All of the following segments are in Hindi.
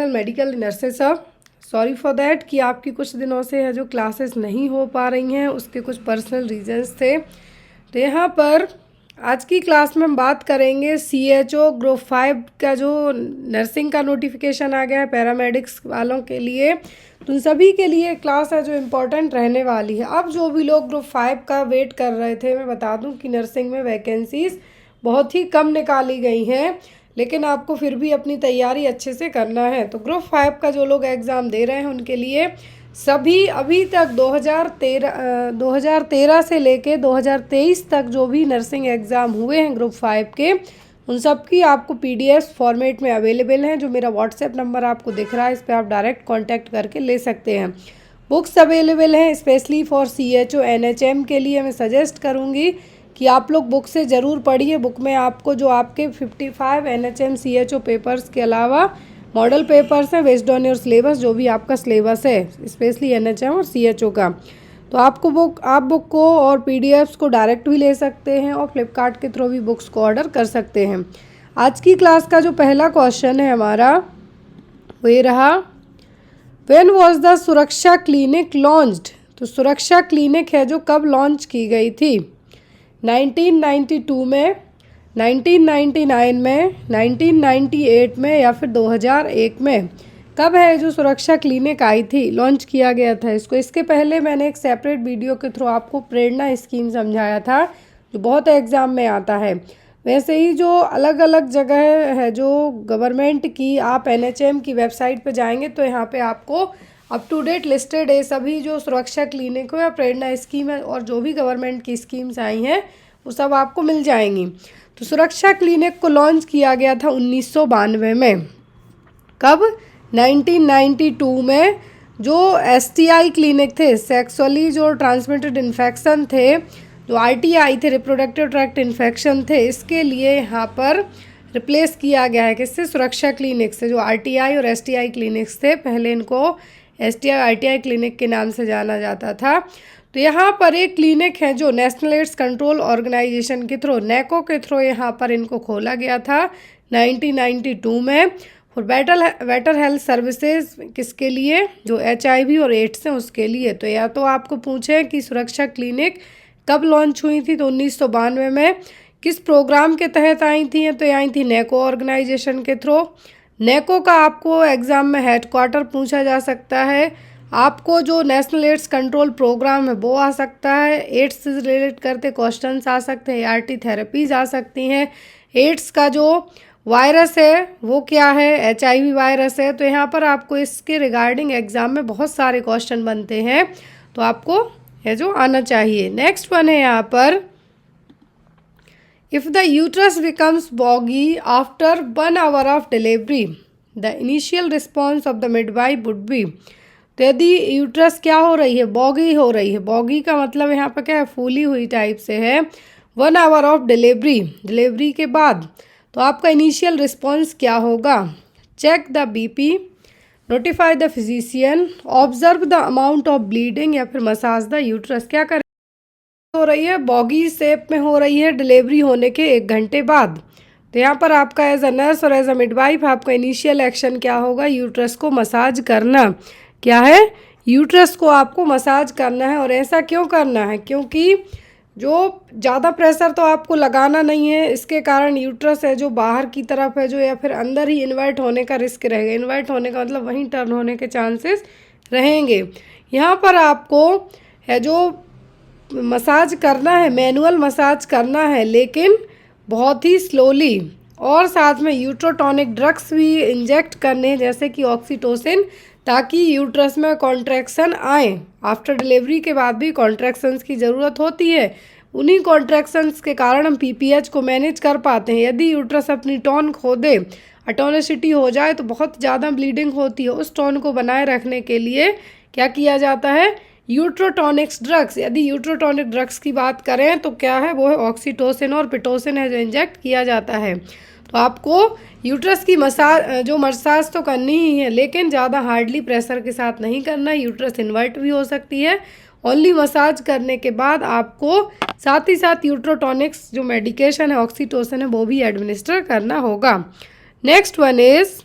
चैनल मेडिकल नर्सेस अब सॉरी फॉर दैट कि आपकी कुछ दिनों से है जो क्लासेस नहीं हो पा रही हैं, उसके कुछ पर्सनल रीजंस थे। तो यहाँ पर आज की क्लास में हम बात करेंगे CHO ग्रुप 5 का जो नर्सिंग का नोटिफिकेशन आ गया है पैरामेडिक्स वालों के लिए। तो उन सभी के लिए क्लास है जो इम्पोर्टेंट रहने वाली है। अब जो भी लोग ग्रुप 5 का वेट कर रहे थे, मैं बता दूं कि नर्सिंग में वैकेंसीज़ बहुत ही कम निकाली गई हैं, लेकिन आपको फिर भी अपनी तैयारी अच्छे से करना है। तो ग्रुप 5 का जो लोग एग्ज़ाम दे रहे हैं उनके लिए सभी अभी तक 2013 से लेके 2023 तक जो भी नर्सिंग एग्ज़ाम हुए हैं ग्रुप 5 के, उन सब की आपको PDF फॉर्मेट में अवेलेबल हैं। जो मेरा व्हाट्सएप नंबर आपको दिख रहा है, इस पर आप डायरेक्ट कांटेक्ट करके ले सकते हैं। बुक्स अवेलेबल हैं स्पेशली फॉर CHO NHM के लिए। मैं सजेस्ट करूँगी कि आप लोग बुक से ज़रूर पढ़िए। बुक में आपको जो आपके 55 NHM CHO पेपर्स के अलावा मॉडल पेपर्स हैं बेस्ड ऑन योर सिलेबस, जो भी आपका सिलेबस है स्पेशली NHM और CHO का। तो आप बुक को और PDFs को डायरेक्ट भी ले सकते हैं और फ्लिपकार्ट के थ्रू भी बुक्स को ऑर्डर कर सकते हैं। आज की क्लास का जो पहला क्वेश्चन है हमारा वो ये रहा, व्हेन वॉज द सुरक्षा क्लिनिक लॉन्च्ड। तो सुरक्षा क्लिनिक है जो कब लॉन्च की गई थी? 1992 में, 1999 में, 1998 में या फिर 2001 में? कब है जो सुरक्षा क्लिनिक आई थी, लॉन्च किया गया था इसको? इसके पहले मैंने एक सेपरेट वीडियो के थ्रू आपको प्रेरणा स्कीम समझाया था, जो बहुत एग्ज़ाम में आता है। वैसे ही जो अलग अलग जगह है जो गवर्नमेंट की, आप NHM की वेबसाइट पे जाएंगे तो यहाँ पे आपको अप टू डेट लिस्टेड है सभी जो सुरक्षा क्लिनिक हो या प्रेरणा स्कीम है और जो भी गवर्नमेंट की स्कीम्स आई हैं वो सब आपको मिल जाएंगी। तो सुरक्षा क्लिनिक को लॉन्च किया गया था 1992 में। कब? 1992 में। जो STI क्लिनिक थे, सेक्सुअली जो ट्रांसमिटेड इन्फेक्शन थे, जो RTI थे, रिप्रोडक्टिव ट्रैक्ट इन्फेक्शन थे, इसके लिए यहाँ पर रिप्लेस किया गया है किससे? सुरक्षा क्लिनिक से। जो RTI और STI क्लिनिक्स थे, पहले इनको STI RTI क्लिनिक के नाम से जाना जाता था। तो यहाँ पर एक क्लिनिक है जो नेशनल एड्स कंट्रोल ऑर्गेनाइजेशन के थ्रू, NACO के थ्रू यहाँ पर इनको खोला गया था 1992 में, फॉर बेटर हेल्थ सर्विसेज। किसके लिए? जो HIV और एड्स हैं उसके लिए। तो या तो आपको पूछे कि सुरक्षा क्लिनिक कब लॉन्च हुई थी, तो 1992 में। किस प्रोग्राम के तहत आई थी? तो आई थी NACO ऑर्गेनाइजेशन के थ्रू। NACO का आपको एग्ज़ाम में हेडक्वार्टर पूछा जा सकता है। आपको जो नेशनल एड्स कंट्रोल प्रोग्राम है वो आ सकता है। एड्स से रिलेटेड करते क्वेश्चंस आ सकते हैं, ART थेरेपीज़ आ सकती हैं। एड्स का जो वायरस है वो क्या है? HIV वायरस है। तो यहाँ पर आपको इसके रिगार्डिंग एग्ज़ाम में बहुत सारे क्वेश्चन बनते हैं, तो आपको है जो आना चाहिए। नेक्स्ट वन है यहाँ पर, if the uterus becomes boggy after 1 hour of delivery the initial response of the midwife would be. तो यदि यूट्रस क्या हो रही है? बॉगी हो रही है। बॉगी का मतलब यहाँ पर क्या है? फूली हुई टाइप से है। 1 hour ऑफ डिलीवरी के बाद तो आपका इनिशियल रिस्पॉन्स क्या होगा? Check the BP, notify the physician, observe the amount of bleeding या फिर मसाज द यूट्रस। क्या कर हो रही है? बॉगी शेप में हो रही है डिलीवरी होने के 1 घंटे बाद। तो यहाँ पर आपका एज अ नर्स और एज अ मिडवाइफ आपका इनिशियल एक्शन क्या होगा? यूट्रस को मसाज करना। क्या है? यूट्रस को आपको मसाज करना है। और ऐसा क्यों करना है? क्योंकि जो ज़्यादा प्रेशर तो आपको लगाना नहीं है, इसके कारण यूट्रस है जो बाहर की तरफ है जो या फिर अंदर ही इन्वर्ट होने का रिस्क रहेगा। इन्वर्ट होने का मतलब वहीं टर्न होने के चांसेस रहेंगे। यहाँ पर आपको है जो मसाज करना है, मैनुअल मसाज करना है, लेकिन बहुत ही स्लोली, और साथ में यूट्रोटॉनिक ड्रग्स भी इंजेक्ट करने हैं जैसे कि ऑक्सीटोसिन, ताकि यूट्रस में कॉन्ट्रैक्शन आए। आफ्टर डिलीवरी के बाद भी कॉन्ट्रैक्शंस की ज़रूरत होती है। उन्हीं कॉन्ट्रैक्शंस के कारण हम PPH को मैनेज कर पाते हैं। यदि यूट्रस अपनी टोन खो दे, अटोनिसिटी हो जाए, तो बहुत ज़्यादा ब्लीडिंग होती है। उस टोन को बनाए रखने के लिए क्या किया जाता है? यूट्रोटॉनिक्स ड्रग्स। यदि यूट्रोटॉनिक ड्रग्स की बात करें तो क्या है? वो है ऑक्सीटोसिन और पिटोसिन है जो इंजेक्ट किया जाता है। तो आपको यूट्रस की मसाज तो करनी ही है, लेकिन ज़्यादा हार्डली प्रेशर के साथ नहीं करना। यूट्रस इन्वर्ट भी हो सकती है। ओनली मसाज करने के बाद आपको साथ ही साथ यूट्रोटॉनिक्स जो मेडिकेशन है, ऑक्सीटोसिन है, वो भी एडमिनिस्टर करना होगा। Next one is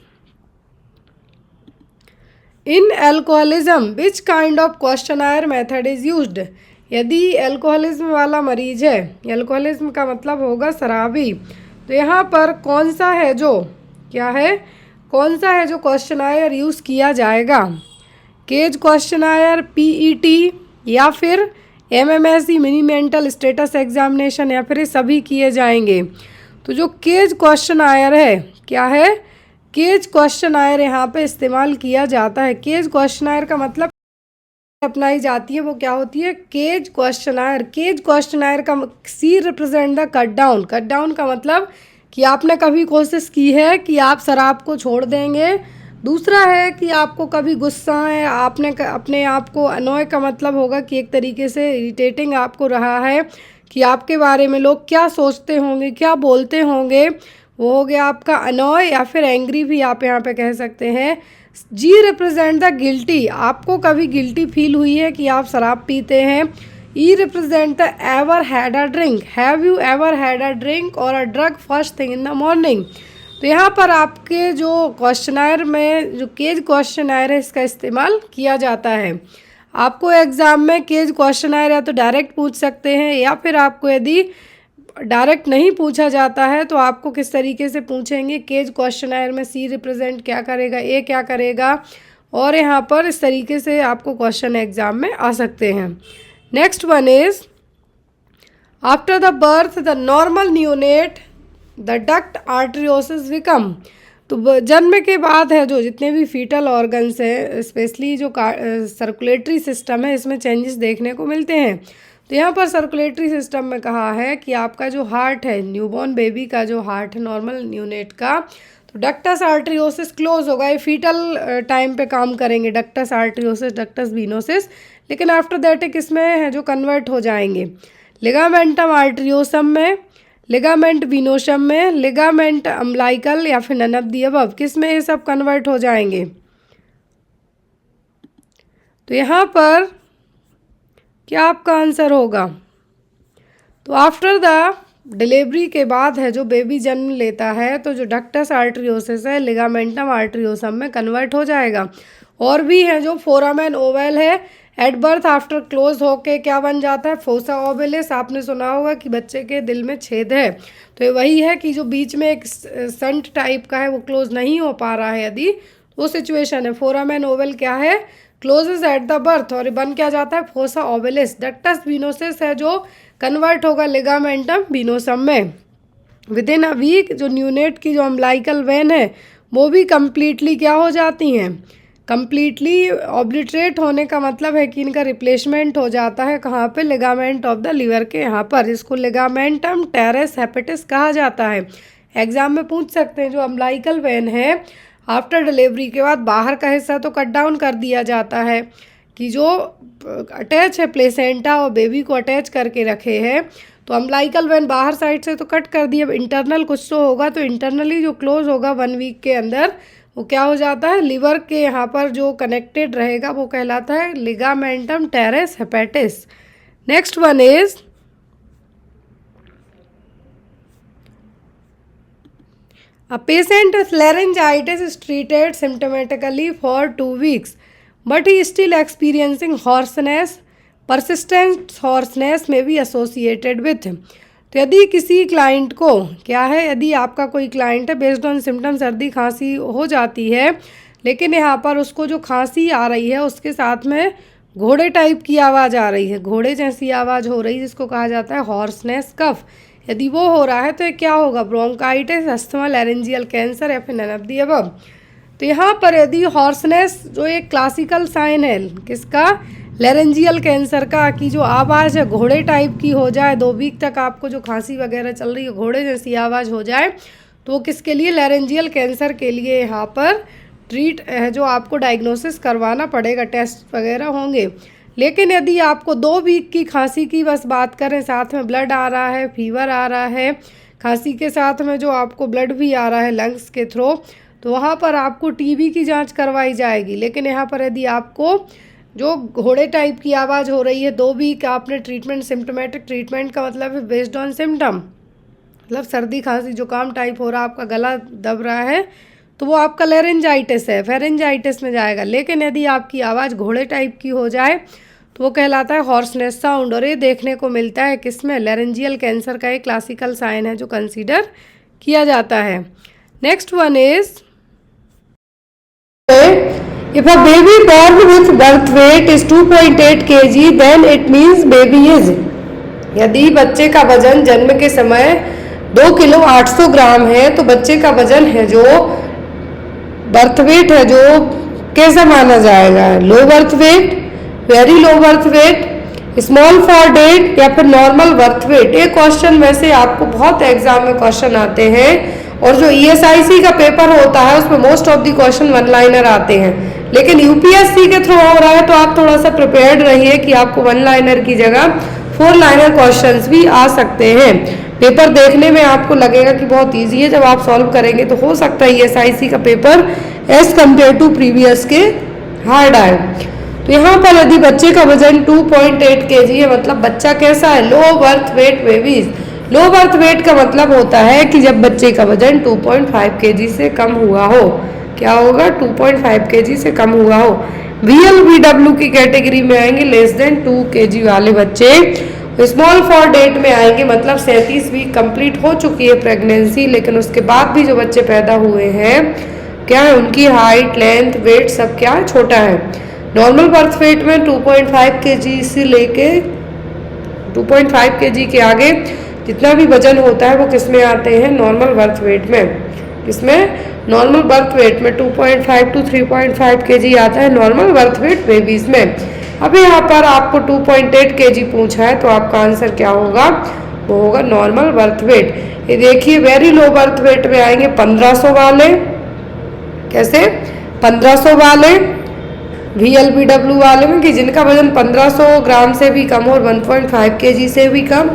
in alcoholism which kind of questionnaire method is used. यदि एल्कोहलिज्म वाला मरीज है, एल्कोहलिज्म का मतलब होगा शराबी, तो यहाँ पर कौन सा है जो क्या है, कौन सा है जो क्वेश्चनायर यूज़ किया जाएगा? केज क्वेश्चनायर, पीईटी, या फिर एमएमएसई मिनी मेंटल स्टेटस एग्जामिनेशन, या फिर ये सभी किए जाएंगे? तो जो केज क्वेश्चनायर है, क्या है, केज क्वेश्चनायर यहाँ पे इस्तेमाल किया जाता है। केज क्वेश्चनायर का मतलब अपनाई जाती है वो क्या होती है? Cage questionnaire. केज क्वेश्चनायर का C represent the cut down. Cut down का मतलब कि आपने कभी कोशिश की है कि आप शराब को छोड़ देंगे। दूसरा है कि आपको कभी गुस्सा है, आपने अपने आप को अनॉय का मतलब होगा कि एक तरीके से इरिटेटिंग आपको रहा है कि आपके बारे में लोग क्या सोचते होंगे, क्या बोलते होंगे, वो हो गया आपका अनॉय, या फिर एंग्री भी आप यहाँ पे कह सकते हैं। जी रिप्रेजेंट द गिल्टी। आपको कभी गिल्टी फील हुई है कि आप शराब पीते हैं। E represent the ever had a drink. Have you ever had a drink or a drug first thing in the morning. तो यहाँ पर आपके जो क्वेश्चनायर में जो केज क्वेश्चनायर है इसका इस्तेमाल किया जाता है। आपको एग्ज़ाम में केज क्वेश्चनायर या तो डायरेक्ट पूछ सकते हैं, या फिर आपको यदि डायरेक्ट नहीं पूछा जाता है तो आपको किस तरीके से पूछेंगे? केज क्वेश्चनायर में सी रिप्रेजेंट क्या करेगा, ए क्या करेगा, और यहाँ पर इस तरीके से आपको क्वेश्चन एग्जाम में आ सकते हैं। Next one is after the birth the normal neonate the duct arteriosus become. तो जन्म के बाद है जो जितने भी फीटल ऑर्गन्स हैं, स्पेशली जो सर्कुलेटरी सिस्टम है, इसमें चेंजेस देखने को मिलते हैं। तो यहाँ पर सर्कुलेटरी सिस्टम में कहा है कि आपका जो हार्ट है, न्यूबॉर्न बेबी का जो हार्ट है नॉर्मल न्यूनेट का, तो डक्टस आर्टरियोसिस क्लोज होगा। ये फीटल टाइम पे काम करेंगे, डक्टस आर्टरियोसिस, डक्टस वीनोसिस, लेकिन आफ्टर दैट किसमें है जो कन्वर्ट हो जाएंगे? लिगामेंटम आर्टरियोसम में, लिगामेंट वीनोसम में, लिगामेंट अम्बलाइकल, या फिर नन ऑफ द अबव। किस में ये सब कन्वर्ट हो जाएंगे? तो यहाँ पर क्या आपका आंसर होगा? तो आफ्टर द डिलीवरी के बाद है जो बेबी जन्म लेता है तो जो डक्टस आर्टरियोसिस है लिगामेंटम आर्टरियोसम में कन्वर्ट हो जाएगा। और भी है जो फोरामेन ओवल है, एट बर्थ आफ्टर क्लोज होके क्या बन जाता है? फोसा ओवलिस। आपने सुना होगा कि बच्चे के दिल में छेद है, तो ये वही है कि जो बीच में एक संट टाइप का है वो क्लोज नहीं हो पा रहा है, यदि वो सिचुएशन है। फोरामेन ओवल क्या है? क्लोजेस एट द बर्थ, और बन क्या जाता है? फोसा ओवलिस। डक्टस वीनोसिस है जो कन्वर्ट होगा लिगामेंटम वीनोसम में। विद इन अ वीक जो न्यूनेट की जो अम्बलाइकल वेन है वो भी कम्प्लीटली क्या हो जाती हैं? कम्प्लीटली ऑब्लिटरेट होने का मतलब है कि इनका रिप्लेसमेंट हो जाता है। कहाँ पे? लिगामेंट ऑफ द लिवर के यहाँ पर। इसको लिगामेंटम टेरेस हेपेटिस कहा जाता है। एग्जाम में पूछ सकते हैं जो अम्बलाइकल वेन है आफ्टर डिलीवरी के बाद बाहर का हिस्सा तो कट डाउन कर दिया जाता है कि जो अटैच है प्लेसेंटा और बेबी को अटैच करके रखे हैं, तो अम्बलाइकल वेन बाहर साइड से तो कट कर दिए। अब इंटरनल कुछ तो होगा, तो इंटरनली जो क्लोज होगा 1 वीक के अंदर वो क्या हो जाता है? लिवर के यहाँ पर जो कनेक्टेड रहेगा वो कहलाता है ligamentum teres hepatis. Next one is a patient with laryngitis is treated symptomatically for 2 weeks, but he is still experiencing hoarseness. Persistent hoarseness may be associated with. तो यदि किसी क्लाइंट को क्या है, यदि आपका कोई क्लाइंट है बेस्ड ऑन सिम्टम सर्दी खांसी हो जाती है, लेकिन यहाँ पर उसको जो खांसी आ रही है उसके साथ में घोड़े टाइप की आवाज़ आ रही है, घोड़े जैसी आवाज़ हो रही है जिसको कहा जाता है हॉर्सनेस कफ। यदि वो हो रहा है तो ये क्या होगा? ब्रोंकाइटिस, अस्थमा, लैरेंजियल कैंसर, या फिर नन ऑफ द अबव। तो यहाँ पर यदि हॉर्सनेस जो एक क्लासिकल साइन है किसका? लैरेंजियल कैंसर का, कि जो आवाज़ है घोड़े टाइप की हो जाए, 2 वीक तक आपको जो खांसी वगैरह चल रही है घोड़े जैसी आवाज़ हो जाए, तो वो किसके लिए? लैरेंजियल कैंसर के लिए यहाँ पर ट्रीट है जो आपको डायग्नोसिस करवाना पड़ेगा, टेस्ट वगैरह होंगे। लेकिन यदि आपको 2 वीक की खांसी की बस बात करें, साथ में ब्लड आ रहा है, फीवर आ रहा है, खांसी के साथ में जो आपको ब्लड भी आ रहा है लंग्स के थ्रू, तो वहाँ पर आपको टीबी की जांच करवाई जाएगी। लेकिन यहाँ पर यदि आपको जो घोड़े टाइप की आवाज़ हो रही है, 2 वीक आपने ट्रीटमेंट, सिम्टोमेटिक ट्रीटमेंट का मतलब है बेस्ड ऑन सिम्टम, मतलब सर्दी खांसी जुकाम टाइप हो रहा है, आपका गला दब रहा है, तो वो आपका लेरेंजाइटिस है, फेरेंजाइटिस में जाएगा। लेकिन यदि आपकी आवाज़ घोड़े टाइप की हो जाए तो वो कहलाता है हॉर्सनेस साउंड, और ये देखने को मिलता है किसमें, लेरेंजियल कैंसर का एक क्लासिकल साइन है जो कंसीडर किया जाता है। Next one is, if a baby born with birth weight is 2.8 kg then it means baby is, यदि बच्चे का वजन जन्म के समय 2 किलो 800 ग्राम है तो बच्चे का वजन है जो बर्थ वेट है जो कैसा माना जाएगा, low birth weight, very low birth weight, small for date या फिर नॉर्मल बर्थ वेट। ये क्वेश्चन वैसे आपको बहुत एग्जाम में क्वेश्चन आते हैं, और जो ESIC का पेपर होता है उसमें most of the question one liner आते हैं, लेकिन UPSC के थ्रू हो रहा है तो आप थोड़ा सा प्रिपेयर्ड रहिए कि आपको वन लाइनर की जगह 4 लाइनर क्वेश्चंस भी आ सकते हैं। पेपर देखने में आपको लगेगा कि बहुत इजी है, जब आप सॉल्व करेंगे तो हो सकता है ESIC का paper as compare to previous के हार्ड आए। तो यहाँ पर यदि बच्चे का वजन 2.8 kg है, मतलब बच्चा कैसा है, लो बर्थ वेट बेबीज। लो बर्थ वेट का मतलब होता है कि जब बच्चे का वजन 2.5 kg से कम हुआ हो, क्या होगा, 2.5 kg से कम हुआ हो। VLBW की कैटेगरी में आएंगे लेस देन 2 kg वाले बच्चे। स्मॉल फॉर डेट में आएंगे, मतलब 37 वीक कंप्लीट हो चुकी है प्रेगनेंसी, लेकिन उसके बाद भी जो बच्चे पैदा हुए हैं क्या है, उनकी हाइट, लेंथ, वेट सब क्या है, छोटा है। नॉर्मल बर्थ वेट में 2.5 kg से लेके 2.5 kg के आगे जितना भी वजन होता है वो किस में आते हैं, नॉर्मल बर्थ वेट में। इसमें नॉर्मल बर्थ वेट में 2.5 to 3.5 kg आता है नॉर्मल बर्थ वेट बेबीज में। अब यहाँ पर आपको 2.8 kg पूछा है तो आपका आंसर क्या होगा, वो होगा नॉर्मल बर्थ वेट। ये देखिए वेरी लो बर्थ वेट में आएंगे 1500 वाले, कैसे 1500 वाले, VLBW वाले में कि जिनका वजन 1500 ग्राम से भी कम और 1.5 kg से भी कम।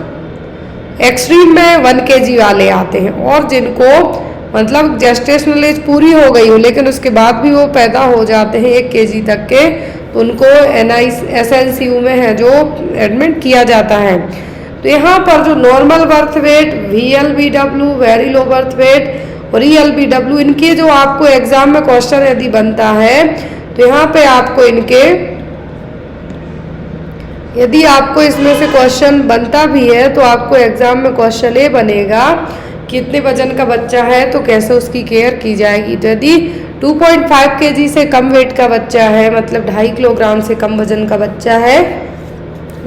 एक्सट्रीम में 1 kg वाले आते हैं, और जिनको मतलब जेस्टेशनल एज पूरी हो गई हो लेकिन उसके बाद भी वो पैदा हो जाते हैं 1 kg तक के, तो उनको SNCU में है जो एडमिट किया जाता है। तो यहाँ पर जो normal birth wait, VLBW very low birth wait और ELBW, इनके जो आपको एग्जाम में क्वेश्चन यदि बनता है तो यहाँ पे आपको इनके, यदि आपको इसमें से क्वेश्चन बनता भी है तो आपको एग्जाम में क्वेश्चन ये बनेगा कितने वजन का बच्चा है तो कैसे उसकी केयर की जाएगी। तो यदि 2.5 kg से कम वेट का बच्चा है, मतलब 2.5 किलोग्राम से कम वजन का बच्चा है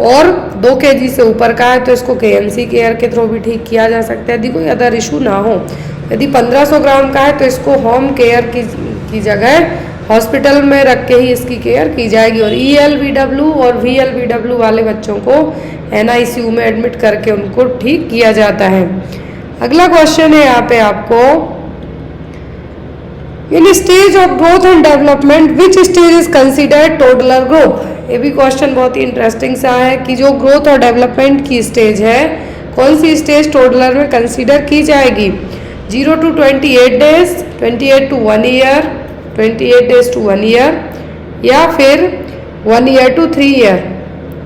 और 2 kg से ऊपर का है तो इसको KMC केयर के थ्रू भी ठीक किया जा सकता है यदि कोई अदर इशू ना हो। यदि 1500 ग्राम का है तो इसको होम केयर की जगह हॉस्पिटल में रख के ही इसकी केयर की जाएगी। और ELBW और VLBW वाले बच्चों को NICU में एडमिट करके उनको ठीक किया जाता है। अगला क्वेश्चन है यहाँ पे आपको, in stage of growth and development which stage is considered toddler group. ये भी क्वेश्चन बहुत ही इंटरेस्टिंग सा है कि जो ग्रोथ और डेवलपमेंट की स्टेज है कौन सी स्टेज टोडलर में कंसिडर की जाएगी। 0 to 28 days, 28 to 1 year, 28 days to 1 year, या फिर 1 year to 3 year,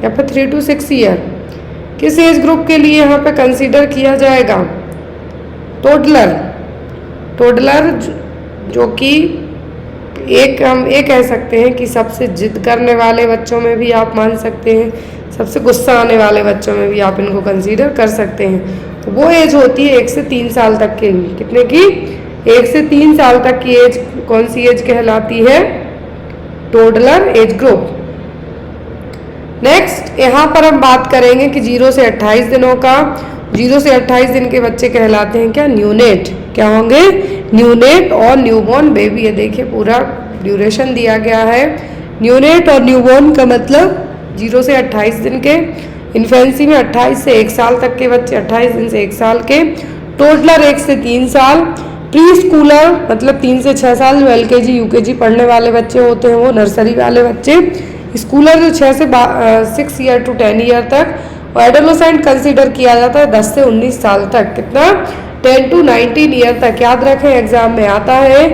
या फिर 3 to 6 year। किस एज ग्रुप के लिए यहाँ पे कंसिडर किया जाएगा टोडलर जो कि हम ये कह सकते हैं कि सबसे जिद करने वाले बच्चों में भी आप मान सकते हैं, सबसे गुस्सा आने वाले बच्चों में भी आप इनको कंसीडर कर सकते हैं। तो वो एज होती है 1 से 3 साल तक की, कितने की, 1 से 3 साल तक की एज कौन सी एज कहलाती है, टोडलर एज ग्रुप। नेक्स्ट यहाँ पर हम बात करेंगे कि 0 से 28 दिनों का, 0 से 28 दिन के बच्चे कहलाते हैं क्या, न्यूनेट। क्या होंगे, न्यूनेट और न्यूबॉर्न बेबी। ये देखिए पूरा ड्यूरेशन दिया गया है। न्यूनेट और न्यूबॉर्न का मतलब 0 से 28 दिन के, इन्फेंसी में 28 से 1 साल तक के बच्चे, 28 दिन से 1 साल के। टोडलर 1 से 3 साल। प्री स्कूलर मतलब 3 से 6 साल, जो LKG UKG पढ़ने वाले बच्चे होते हैं वो, नर्सरी वाले बच्चे। स्कूलर जो 6 से 6 ईयर टू 10 ईयर तक। और एडोलेसेंट कंसीडर किया जाता है 10 से 19 साल तक, कितना, 10 to 19 ईयर तक। याद रखें एग्जाम में आता है।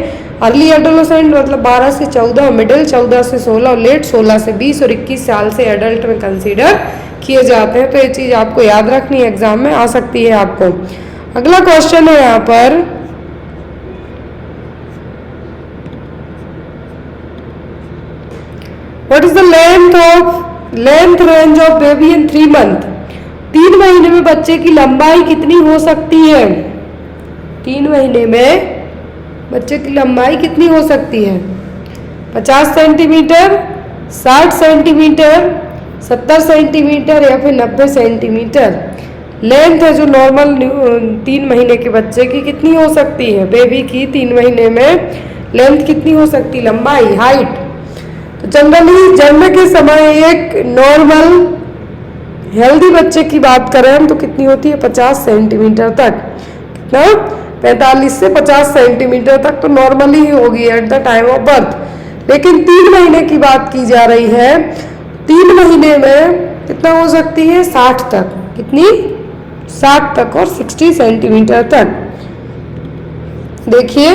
अर्ली एडोलेसेंट मतलब 12 से 14, मिडिल 14 से 16 और लेट 16 से 20 और 21 साल से एडल्ट में कंसीडर किए जाते हैं। तो ये चीज़ आपको याद रखनी है, एग्जाम में आ सकती है आपको। अगला क्वेश्चन है यहाँ पर, what is the length range of baby in 3 month? 3 महीने में बच्चे की लंबाई कितनी हो सकती है? 3 महीने में बच्चे की लंबाई कितनी हो सकती है? 50 सेंटीमीटर, 60 सेंटीमीटर, 70 सेंटीमीटर या फिर 90 सेंटीमीटर? लेंथ है जो नॉर्मल 3 महीने के बच्चे की कितनी हो सकती है? बेबी की 3 महीने में लेंथ कितनी हो सकती है? लंबाई, हाइट। तो जनरली जन्म के समय एक नॉर्मल हेल्दी बच्चे की बात करें हम तो कितनी होती है? 50 सेंटीमीटर तक। कितना? 45 से 50 सेंटीमीटर तक तो नॉर्मली ही होगी eight the time of birth. लेकिन 3 महीने की बात की जा रही है, 3 महीने में कितना हो सकती है? 60 तक। कितनी? 60 तक और 60 सेंटीमीटर तक। देखिए,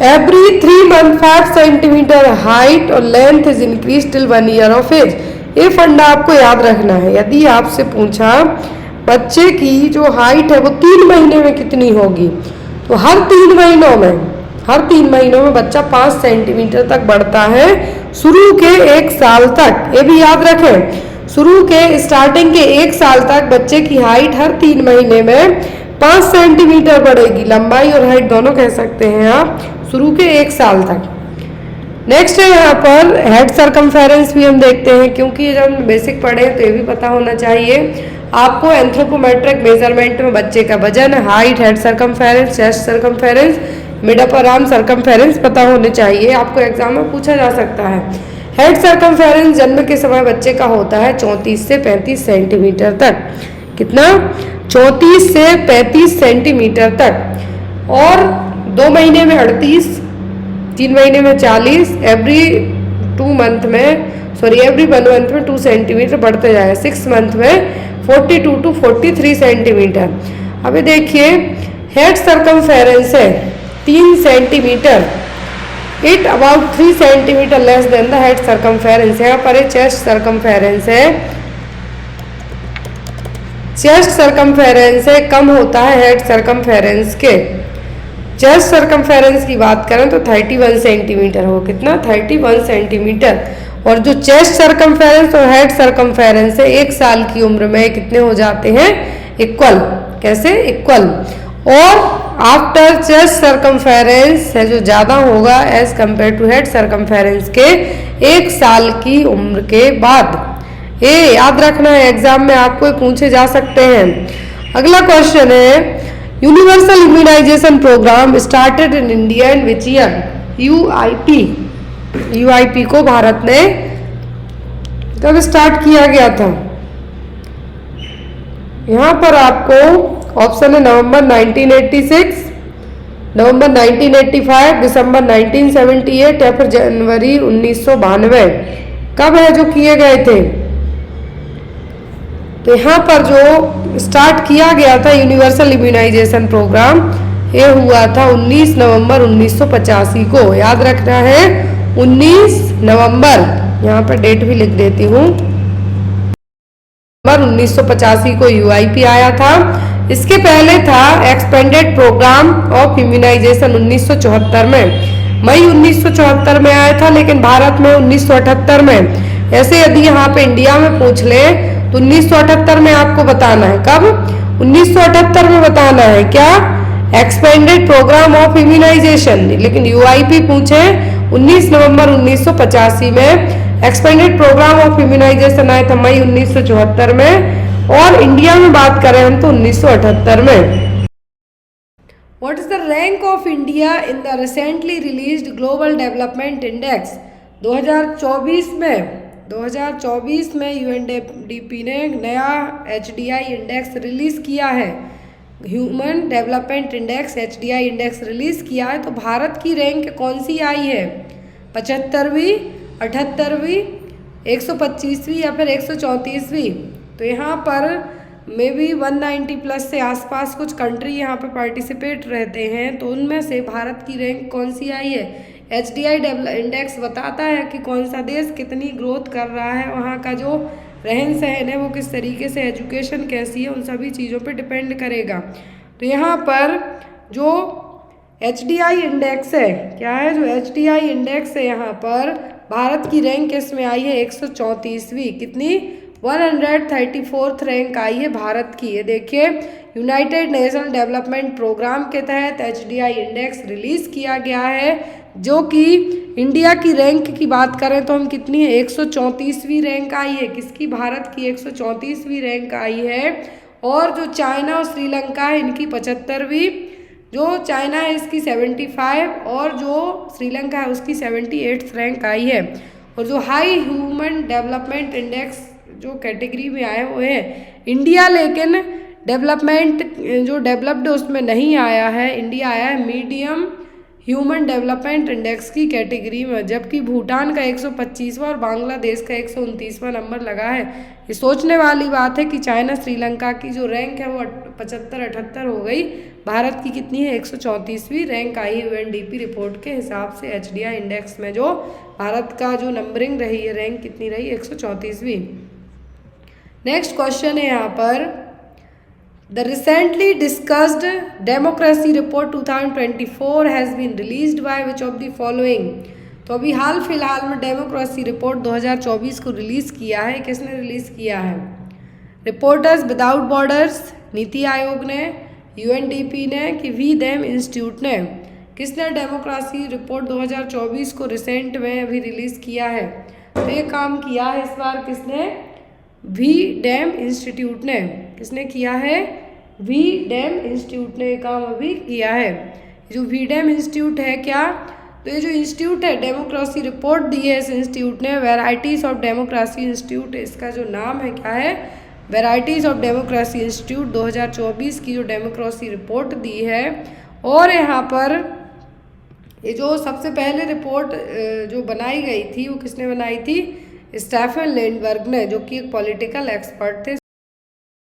एवरी 3 मंथ 5 सेंटीमीटर हाइट और length is increase till 1 year of age. ये फंडा आपको याद रखना है। यदि आपसे पूछा बच्चे की जो हाइट है वो 3 महीने में कितनी होगी, तो हर 3 महीनों में बच्चा 5 सेंटीमीटर तक बढ़ता है शुरू के 1 साल तक। ये भी याद रखें, शुरू के स्टार्टिंग के 1 साल तक बच्चे की हाइट हर 3 महीने में 5 सेंटीमीटर बढ़ेगी। लंबाई और हाइट दोनों कह सकते हैं आप, शुरू के 1 साल तक। नेक्स्ट है यहाँ पर हेड सरकमफेरेंस भी हम देखते हैं, क्योंकि जब हम बेसिक पढ़े तो ये भी पता होना चाहिए आपको। एंथ्रोपोमेट्रिक मेजरमेंट में बच्चे का वजन, height, head circumference, chest circumference, mid upper arm circumference पता होने चाहिए। आपको एग्जाम में पूछा जा सकता है। हेड सरकमफेरेंस जन्म के समय बच्चे का होता है 34 से 35 सेंटीमीटर तक। कितना? 34 से 35 सेंटीमीटर तक। और 2 महीने में 38, 3 महीने में 40, एवरी 1 मंथ में 2 सेंटीमीटर बढ़ते जाए। 6 मंथ में 42 टू 43 सेंटीमीटर। अभी देखिए, हेड सरकमफेरेंस है 3 centimetre, it about 3 centimetre less than the head circumference. यहाँ पर चेस्ट सरकमफेरेंस है, चेस्ट सरकमफेरेंस है कम होता है हेड सरकमफेरेंस के। चेस्ट सरकमफेरेंस की बात करें तो 31 सेंटीमीटर हो। कितना? 31 सेंटीमीटर। और जो चेस्ट सरकमफेरेंस और हेड सरकमफेरेंस है 1 साल की उम्र में कितने हो जाते हैं? इक्वल। कैसे? इक्वल। और आफ्टर चेस्ट सरकमफेरेंस है जो ज़्यादा होगा as compare to head circumference के 1 साल की उम्र के बाद। ये याद रखना है, एग्जाम में आपको पूछे जा सकते हैं। अगला क्वेश्चन है, universal immunisation programme started in India in which year? UIP को भारत ने कब स्टार्ट किया गया था? यहाँ पर आपको ऑप्शन है नवंबर 1986, नवंबर 1985, दिसंबर 1978 या फिर जनवरी 1992। कब है जो किए गए थे? तो यहाँ पर जो स्टार्ट किया गया था यूनिवर्सल इम्यूनाइजेशन प्रोग्राम, ये हुआ था 19 नवंबर 1985 को। याद रखना है 19 नवंबर, यहाँ पर डेट भी लिख देती हूँ। नवंबर 1985 को यूआईपी आया था। इसके पहले था एक्सपेंडेड प्रोग्राम ऑफ इम्यूनाइजेशन 1974 में, मई 1974 में आया था, लेकिन भारत में 1978 में। ऐसे यदि यहाँ पे इंडिया में पूछ ले तो 1978 में आपको बताना है। कब? 1978 में बताना है। क्या? Expanded programme of immunisation. लेकिन यूआईपी पूछे 19 नवंबर 1985 में, एक्सपेंडेड प्रोग्राम ऑफ इम्यूनाइजेशन आया था मई 1974 में, और इंडिया में बात करें हम तो 1978 में। What is the rank of India in the recently released global development index? 2024 में यूएनडीपी ने नया एचडीआई इंडेक्स रिलीज़ किया है। Human development index HDI index release किया है। तो भारत की रैंक कौन सी आई है? 75वीं, 78वीं, 125वीं या फिर 134वीं? तो यहाँ पर मे बी 190 प्लस से आसपास कुछ कंट्री यहाँ पे पार्टिसिपेट रहते हैं, तो उनमें से भारत की रैंक कौन सी आई है? एचडीआई इंडेक्स बताता है कि कौन सा देश कितनी ग्रोथ कर रहा है, वहाँ का जो रहन सहन है वो किस तरीके से, एजुकेशन कैसी है, उन सभी चीज़ों पे डिपेंड करेगा। तो यहाँ पर जो एचडीआई इंडेक्स है, क्या है? जो एचडीआई इंडेक्स है यहाँ पर भारत की रैंक किस में आई है? 134वीं। कितनी? 134th रैंक आई है भारत की। ये देखिए, यूनाइटेड नेशन डेवलपमेंट प्रोग्राम के तहत HDI इंडेक्स रिलीज किया गया है, जो कि इंडिया की रैंक की बात करें तो हम कितनी है? 134वीं रैंक आई है। किसकी? भारत की 134वीं रैंक आई है। और जो चाइना और श्रीलंका है इनकी 75वीं, जो चाइना है इसकी 75 और जो श्रीलंका है उसकी 78th रैंक आई है। और जो हाई ह्यूमन डेवलपमेंट इंडेक्स जो कैटेगरी में आए हुए हैं इंडिया, लेकिन डेवलपमेंट जो डेवलप्ड उसमें नहीं आया है, इंडिया आया है मीडियम ह्यूमन डेवलपमेंट इंडेक्स की कैटेगरी में, जबकि भूटान का 125वां और बांग्लादेश का 129वां नंबर लगा है। ये सोचने वाली बात है कि चाइना श्रीलंका की जो रैंक है वो 75-78 हो गई, भारत की कितनी है? 134वीं रैंक आई है UNDP रिपोर्ट के हिसाब से। HDI इंडेक्स में जो भारत का जो नंबरिंग रही है, रैंक कितनी रही? 134वीं। नेक्स्ट क्वेश्चन है यहाँ पर, the recently discussed democracy report 2024 has been released by which of the following. तो अभी हाल फिलहाल में डेमोक्रेसी रिपोर्ट 2024 को रिलीज़ किया है। किसने रिलीज़ किया है? Reporters without borders, NITI Aayog ने, UNDP ने, कि वी देम इंस्टीट्यूट ने। किसने डेमोक्रेसी रिपोर्ट 2024 को रिसेंट में अभी रिलीज़ किया है? तो ये काम किया है इस बार किसने? वी डैम इंस्टीट्यूट ने। किसने किया है? वी डैम इंस्टीट्यूट ने काम अभी किया है। जो वी डैम इंस्टीट्यूट है क्या? तो ये जो इंस्टीट्यूट है, डेमोक्रेसी रिपोर्ट दी है इस इंस्टीट्यूट ने, वैराइटीज़ ऑफ डेमोक्रेसी इंस्टीट्यूट, इसका जो नाम है क्या है? वैराइटीज़ ऑफ डेमोक्रेसी इंस्टीट्यूट 2024 की जो डेमोक्रेसी रिपोर्ट दी है। और यहाँ पर ये जो सबसे पहले रिपोर्ट जो बनाई गई थी वो किसने बनाई थी? स्टेफन लिंडबर्ग ने, जो कि एक पॉलिटिकल एक्सपर्ट थे।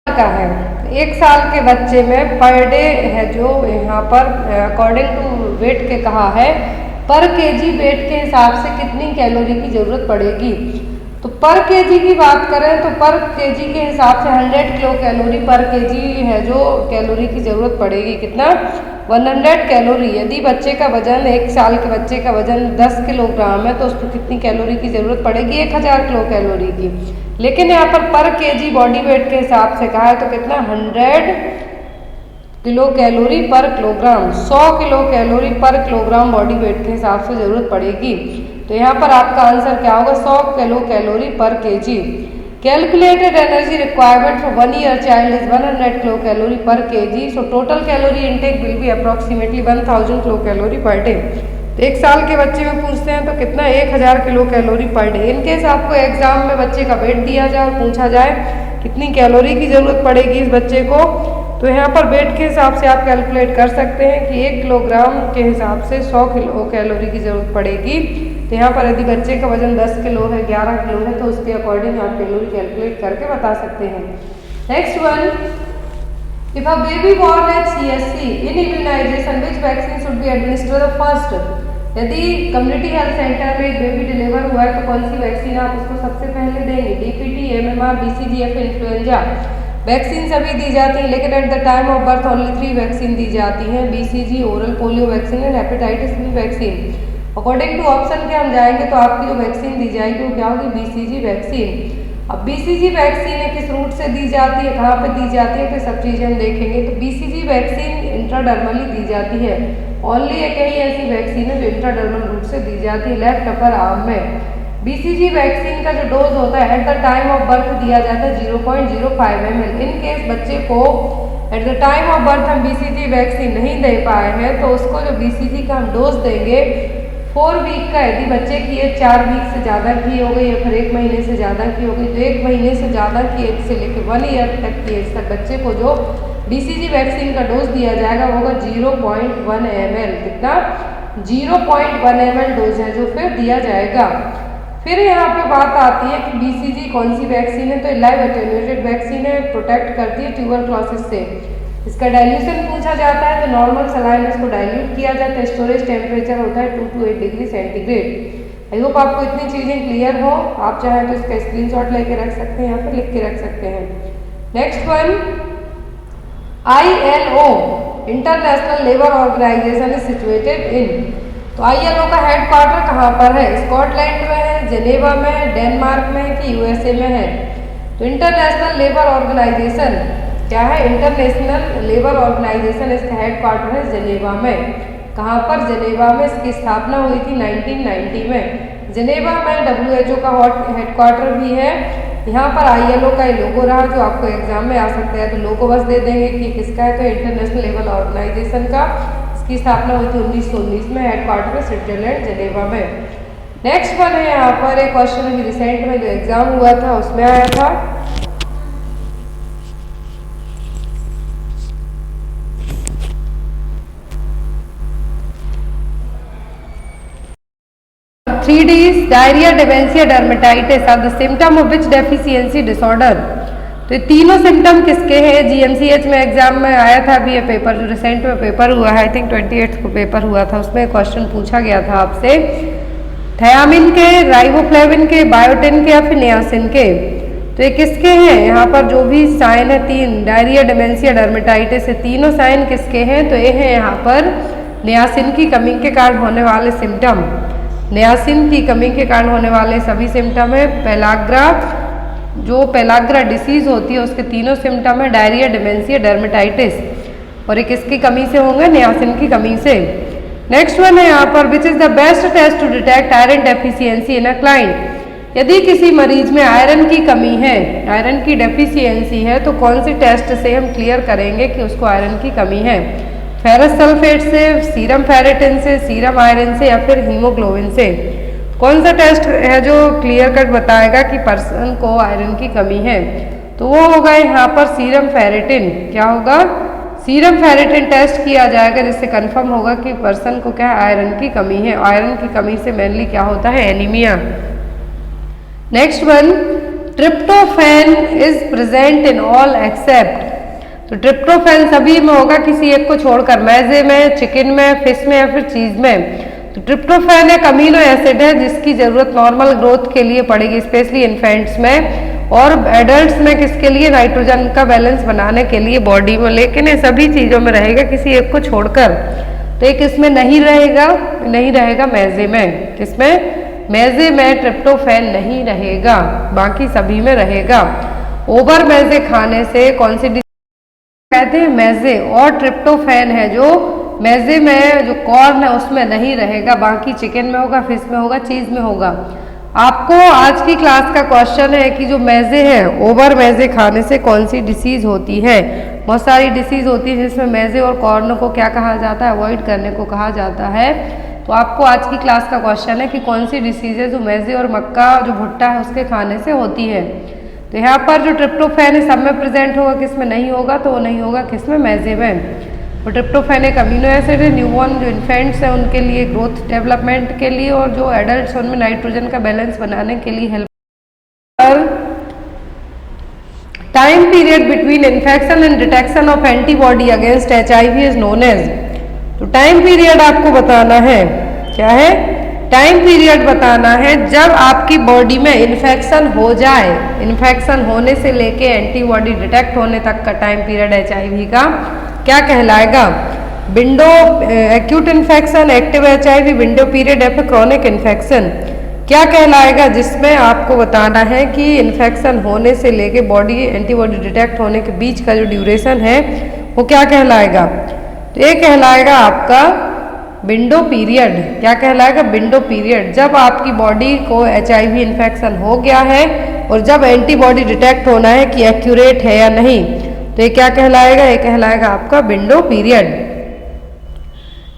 का है 1 साल के बच्चे में पर डे है जो यहाँ पर अकॉर्डिंग टू वेट के कहा है, पर केजी वेट के हिसाब से कितनी कैलोरी की ज़रूरत पड़ेगी। तो पर केजी की बात करें तो पर केजी के हिसाब से 100 किलो कैलोरी पर केजी है जो कैलोरी की ज़रूरत पड़ेगी। कितना? 100 कैलोरी। यदि बच्चे का वजन 1 साल के बच्चे का वजन 10 किलोग्राम है तो उसको कितनी कैलोरी की ज़रूरत पड़ेगी? 1000 किलो कैलोरी की। लेकिन यहाँ पर केजी बॉडी वेट के हिसाब से कहा है तो कितना? 100 किलो कैलोरी पर किलोग्राम, 100 किलो कैलोरी पर किलोग्राम बॉडी वेट के हिसाब से ज़रूरत पड़ेगी। तो यहाँ पर आपका आंसर क्या होगा? 100 kilo calorie per kg. Calculated energy requirement for 1 year child is 100 kilo calorie per kg. So total calorie intake will be approximately 1000 kilo calorie per day. तो 1 साल के बच्चे में पूछते हैं तो कितना? 1000 kilo calorie per day. In case आपको एग्जाम में बच्चे का वेट दिया जाए और पूछा जाए कितनी कैलोरी की ज़रूरत पड़ेगी इस बच्चे को, तो यहाँ पर वेट के हिसाब से आप कैलकुलेट कर सकते हैं कि 1 किलोग्राम के हिसाब से 100 किलो कैलोरी की ज़रूरत पड़ेगी। तो यहाँ पर यदि बच्चे का वजन 10 किलो है, 11 किलो है, तो उसके अकॉर्डिंग आप कैलोरी कैलकुलेट करके बता सकते हैं। Next one, if a baby born at CSC in immunisation which vaccine should be administered first. यदि कम्युनिटी हेल्थ सेंटर में एक बेबी डिलीवर हुआ है तो कौन सी वैक्सीन आप उसको सबसे पहले देंगे? DPT, MMR, BCG, influenza vaccine सभी दी जाती हैं, लेकिन at the time of birth only 3 vaccine दी जाती हैं, BCG, oral polio vaccine and hepatitis B vaccine. According to option के हम जाएंगे तो आपकी जो वैक्सीन दी जाएगी वो क्या होगी? BCG vaccine. अब BCG वैक्सीन है किस रूट से दी जाती है, कहाँ पे दी जाती है, तो सब चीज़ें हम देखेंगे। तो BCG वैक्सीन इंट्राडर्मली दी जाती है। ओनली एक ही ऐसी वैक्सीन है जो इंट्राडर्मल रूट से दी जाती है, लेफ्ट अपर आर्म में। BCG वैक्सीन का जो डोज होता है eight the time of birth दिया जाता है 0.05 ml। इन केस बच्चे को eight the time of birth हम BCG वैक्सीन नहीं दे पाए हैं तो उसको जो BCG का हम डोज देंगे 4 वीक का, यदि बच्चे की एज 4 वीक से ज़्यादा की हो गई या फिर 1 महीने से ज़्यादा की हो गई, तो 1 महीने से ज़्यादा की एज से लेकर 1 ईयर तक की एज तक बच्चे को जो BCG वैक्सीन का डोज दिया जाएगा वो होगा 0.1 ml। कितना? 0.1 ml डोज है जो फिर दिया जाएगा। फिर यहाँ पे बात आती है कि BCG कौन सी वैक्सीन है, तो लाइव एटेन्यूएटेड वैक्सीन है, प्रोटेक्ट करती है ट्यूबरक्लोसिस से। इसका डाइल्यूशन पूछा जाता है तो नॉर्मल सलाइन इसको डाइल्यूट किया जाता है, स्टोरेज टेम्परेचर होता है 2 to 8 degree centigrade. I hope आपको इतनी चीज़ें क्लियर हो। आप चाहें तो इसका स्क्रीनशॉट लेके रख सकते हैं, यहाँ पर लिख के रख सकते हैं। Next one, ILO International Labour Organisation is situated in. तो ILO का हेडक्वार्टर कहाँ पर है? स्कॉटलैंड में है, जेनेवा में, डेनमार्क में कि यूएसए में है? तो इंटरनेशनल लेबर ऑर्गेनाइजेशन क्या है? इंटरनेशनल लेबर ऑर्गेनाइजेशन इसका हेडक्वार्टर है जेनेवा में। कहाँ पर? जेनेवा में। इसकी स्थापना हुई थी 1990 में। जेनेवा में WHO का हेडक्वार्टर भी है। यहाँ पर ILO का लोगो रहा जो आपको एग्जाम में आ सकता है, तो लोगो बस दे देंगे कि किसका है, तो इंटरनेशनल लेबर ऑर्गेनाइजेशन का। इसकी स्थापना हुई थी 1919 में। हेडक्वार्टर है स्विट्जरलैंड जेनेवा में। नेक्स्ट वन है यहाँ पर एक क्वेश्चन अभी रिसेंट में जो एग्जाम हुआ था उसमें आया था। Three Ds, diarrhoea, dementia, dermatitis are the symptom of which deficiency disorder. तो ये तीनों सिम्टम किसके हैं? GMCH में एग्जाम में आया था अभी ये पेपर, जो रिसेंट में पेपर हुआ है, आई थिंक 28 को पेपर हुआ था, उसमें क्वेश्चन पूछा गया था आपसे, थायामिन के, राइबोफ्लेविन के, बायोटिन के या फिर नियासिन के। तो ये किसके हैं? यहाँ पर जो भी साइन है तीन, डायरिया, डिमेंशिया, डर्मेटाइटिस, तीनों साइन किसके हैं? तो ये है यहाँ पर नियासिन की कमी के कारण होने वाले सिम्टम। नियासिन की कमी के कारण होने वाले सभी सिम्टम है। पेलाग्रा, जो पेलाग्रा डिसीज होती है उसके तीनों सिम्टम है, डायरिया, डिमेंशिया, डर्मेटाइटिस, और ये किसकी कमी से होंगे? नियासिन की कमी से। नेक्स्ट वन है यहाँ पर, which is the best test to detect iron deficiency in a client. यदि किसी मरीज में आयरन की कमी है, आयरन की डेफिशिएंसी है, तो कौन सी टेस्ट से हम क्लियर करेंगे कि उसको आयरन की कमी है? फेरस सल्फेट से, सीरम फेरेटिन से, सीरम आयरन से या फिर हीमोग्लोबिन से? कौन सा टेस्ट है जो क्लियर कट बताएगा कि पर्सन को आयरन की कमी है? तो वो होगा यहाँ पर सीरम फेरेटिन। क्या होगा? सीरम फेरेटिन टेस्ट किया जाएगा जिससे कंफर्म होगा कि पर्सन को क्या आयरन की कमी है। आयरन की कमी से मेनली क्या होता है? Anaemia. Next one, tryptophan is present in all except. तो ट्रिप्टोफैन सभी में होगा किसी एक को छोड़कर, मैजे में, चिकन में, फिश में या फिर चीज में। तो ट्रिप्टोफैन एक अमीनो एसिड है जिसकी जरूरत नॉर्मल ग्रोथ के लिए पड़ेगी, स्पेशली इन्फेंट्स में, और एडल्ट्स में किसके लिए? नाइट्रोजन का बैलेंस बनाने के लिए बॉडी में। लेकिन ये सभी चीजों में रहेगा किसी एक को छोड़कर। तो एक इसमें नहीं रहेगा, नहीं रहेगा मैजे में। किसमें? मैजे में ट्रिप्टोफैन नहीं रहेगा, बाकी सभी में रहेगा। ओवर मैजे खाने से कौन सी कहते हैं? मैजे। और ट्रिप्टोफैन है जो मैजे में, जो कॉर्न है उसमें नहीं रहेगा, बाकी चिकन में होगा, फिश में होगा, चीज में होगा। आपको आज की क्लास का क्वेश्चन है कि जो मैजे है, ओवर मैजे खाने से कौन सी डिसीज होती है? बहुत सारी डिसीज होती है जिसमें मैजे और कॉर्न को क्या कहा जाता है? अवॉइड करने को कहा जाता है। तो आपको आज की क्लास का क्वेश्चन है कि कौन सी डिसीज है जो मैजे और मक्का जो भुट्टा है उसके खाने से होती है। तो यहाँ पर जो ट्रिप्टोफैन है सब में प्रेजेंट होगा, किस में नहीं होगा? तो वो नहीं होगा किसमें? मैजे में। और ट्रिप्टोफैन एक अमीनो एसिड है, न्यूबॉर्न जो इन्फेंट्स हैं उनके लिए ग्रोथ डेवलपमेंट के लिए, और जो एडल्ट्स उनमें नाइट्रोजन का बैलेंस बनाने के लिए help. Time period between infection and detection of antibody against HIV is known as. तो टाइम पीरियड आपको बताना है, क्या है? टाइम पीरियड बताना है जब आपकी बॉडी में इन्फेक्शन हो जाए, इन्फेक्शन होने से लेके एंटीबॉडी डिटेक्ट होने तक का टाइम पीरियड HIV का क्या कहलाएगा? Window acute infection, active HIV, window period या फिर क्रॉनिक इन्फेक्शन क्या कहलाएगा? जिसमें आपको बताना है कि इन्फेक्शन होने से लेके बॉडी एंटीबॉडी डिटेक्ट होने के बीच का जो ड्यूरेशन है वो क्या कहलाएगा? तो ये कहलाएगा आपका विंडो पीरियड। क्या कहलाएगा? Window period. जब आपकी बॉडी को HIV इन्फेक्शन हो गया है और जब एंटीबॉडी डिटेक्ट होना है कि एक्यूरेट है या नहीं, तो ये क्या कहलाएगा? ये कहलाएगा आपका विंडो पीरियड।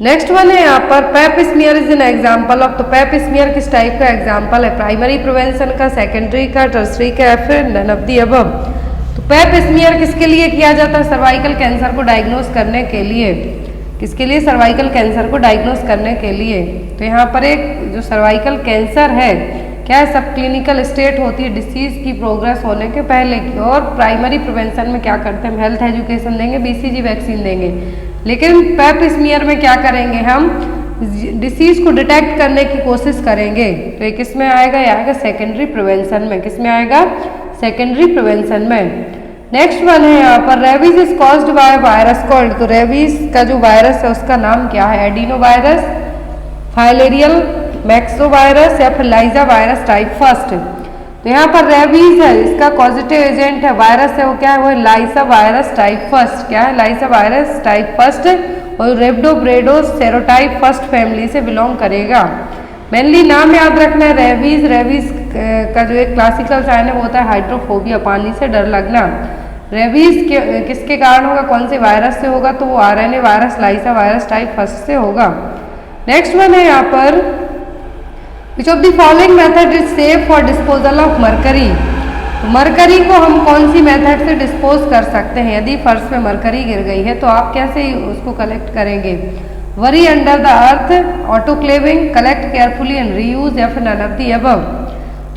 नेक्स्ट वन है यहाँ पर, pap smear is an example of. तो पेप स्मीयर किस टाइप का एग्जाम्पल है? प्राइमरी प्रिवेंशन का, सेकेंडरी का, टर्सरी का या फिर नन ऑफ द अबव? तो पेप स्मीयर किसके लिए किया जाता है? सर्वाइकल कैंसर को डायग्नोस करने के लिए। किसके लिए? सर्वाइकल कैंसर को डायग्नोस करने के लिए। तो यहाँ पर एक जो सर्वाइकल कैंसर है क्या है? सब क्लिनिकल स्टेट होती है डिसीज की प्रोग्रेस होने के पहले की। और प्राइमरी प्रिवेंशन में क्या करते हैं? हम हेल्थ एजुकेशन देंगे, BCG वैक्सीन देंगे। लेकिन पेप स्मीयर में क्या करेंगे? हम डिसीज को डिटेक्ट करने की कोशिश करेंगे। तो ये किस में आएगा? ये आएगा सेकेंडरी प्रिवेंशन में। किस में आएगा? सेकेंडरी प्रिवेंशन में। नेक्स्ट वन है यहाँ पर, rabies is caused by virus called. तो रेबीज का जो वायरस है उसका नाम क्या है? एडिनो वायरस, फाइलेरियल मैक्सोवायरस या फिर लाइजा वायरस टाइप फर्स्ट। तो यहाँ पर रेबीज है, इसका कॉजेटिव एजेंट है, वायरस है वो क्या है, वो है लाइजा वायरस टाइप फर्स्ट। क्या है, लाइजा वायरस टाइप फर्स्ट और रेब्डोब्रेडोस सेरोटाइप फर्स्ट फैमिली से बिलोंग करेगा। मेनली नाम याद रखना है रेबीज। रेबीज का जो एक क्लासिकल साइन है वो होता है हाइड्रोफोबिया, पानी से डर लगना। रेबीज किसके कारण होगा, कौन से वायरस से होगा, तो वो RNA virus lyssa virus type first से होगा। नेक्स्ट वन है यहाँ पर, which of the following method is safe for disposal of mercury. तो मरकरी को हम कौन सी मेथड से डिस्पोज कर सकते हैं, यदि फर्श में मरकरी गिर गई है तो आप कैसे उसको कलेक्ट करेंगे। Worry under the earth, autoclaving, collect carefully and reuse या फिर नन ऑफ द अबव।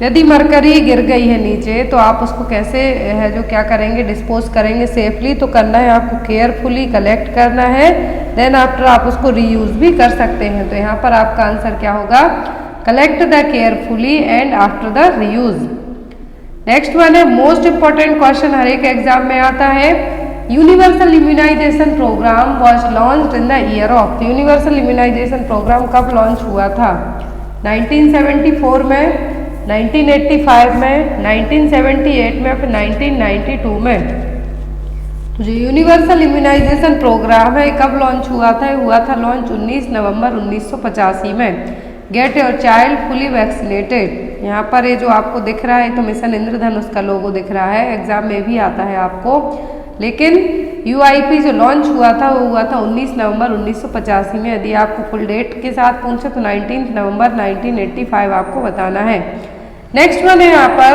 यदि मरकरी गिर गई है नीचे तो आप उसको कैसे है जो क्या करेंगे, डिस्पोज करेंगे सेफली। तो करना है आपको केयरफुली कलेक्ट करना है, देन आफ्टर आप उसको रीयूज भी कर सकते हैं। तो यहाँ पर आपका आंसर क्या होगा, collect the carefully and after the reuse. Next one है मोस्ट इंपॉर्टेंट क्वेश्चन, हर एक एग्जाम में आता है। Universal immunisation programme was launched in the year of. Universal immunisation programme कब लॉन्च हुआ था, 1974 में, 1985 में, 1978 में, फिर 1992 में। तो जो यूनिवर्सल इम्यूनाइजेशन प्रोग्राम है कब लॉन्च हुआ था लॉन्च 19 नवंबर 1985 में। Get your child fully vaccinated. यहाँ पर ये जो आपको दिख रहा है तो मिशन इंद्रधनुष का लोगो दिख रहा है, एग्जाम में भी आता है आपको। लेकिन यूआईपी जो लॉन्च हुआ था वो हुआ था 19 नवंबर 1985 में। यदि आपको फुल डेट के साथ पूछे तो 19 नवंबर 1985 आपको बताना है। नेक्स्ट वन है यहाँ पर,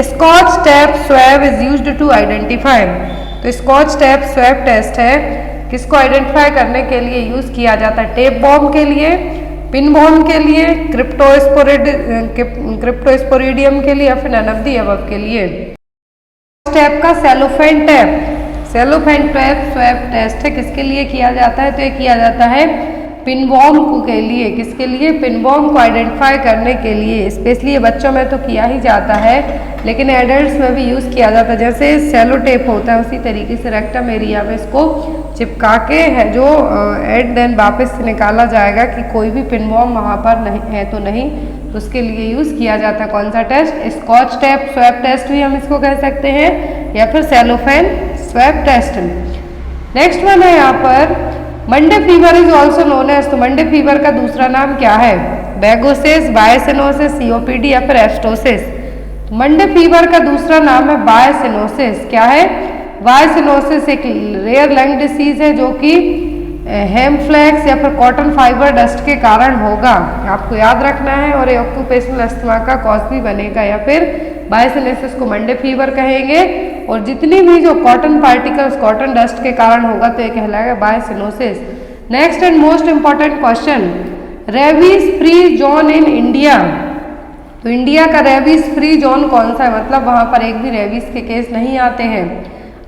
scotch tape swab is used to identify. तो स्कॉच टेप स्वैब टेस्ट है, किसको आइडेंटिफाई करने के लिए यूज किया जाता है, टेप बॉम्ब के लिए, पिन बॉम्ब के लिए, क्रिप्टोस्पोरिडियम के लिए या फिर नन ऑफ द अबव के लिए। टेप का cellophane tape, cellophane tape swab test है, किसके लिए किया जाता है, तो ये किया जाता है पिन बॉम्ब के लिए। किसके लिए, पिन बॉम्ब को आइडेंटिफाई करने के लिए। स्पेशली बच्चों में तो किया ही जाता है लेकिन एडल्ट्स में भी यूज़ किया जाता है। जैसे सेलो टेप होता है उसी तरीके से रेक्टम एरिया में इसको चिपका के है जो एंड देन वापस से निकाला जाएगा कि कोई भी पिन बॉम्ब वहाँ पर नहीं है तो नहीं, तो उसके लिए यूज़ किया जाता है कौन सा test, scotch tape swab test भी हम इसको कह सकते हैं या फिर cellophane swab test. Next one है यहाँ पर, Monday fever is also known as. तो मंडे फीवर का दूसरा नाम क्या है, बैगोसिस, बायसिनोसिस, सीओपीडी या फिर एस्टोसिस। मंडे फीवर का दूसरा नाम है बायसिनोसिस। क्या है, बायसिनोसिस एक रेयर लंग डिसीज है जो कि हेमफ्लेक्स या फिर कॉटन फाइबर डस्ट के कारण होगा, आपको याद रखना है। और ये ऑक्यूपेशनल अस्थमा का कॉज भी बनेगा या फिर बायसिनोसिस को मंडे फीवर कहेंगे। और जितनी भी जो कॉटन पार्टिकल्स कॉटन डस्ट के कारण होगा तो ये कहलाएगा byssinosis. Next and most important question, rabies free zone in India. तो इंडिया का रेबीज फ्री जोन कौन सा है, मतलब वहाँ पर एक भी रेबीज के केस नहीं आते हैं।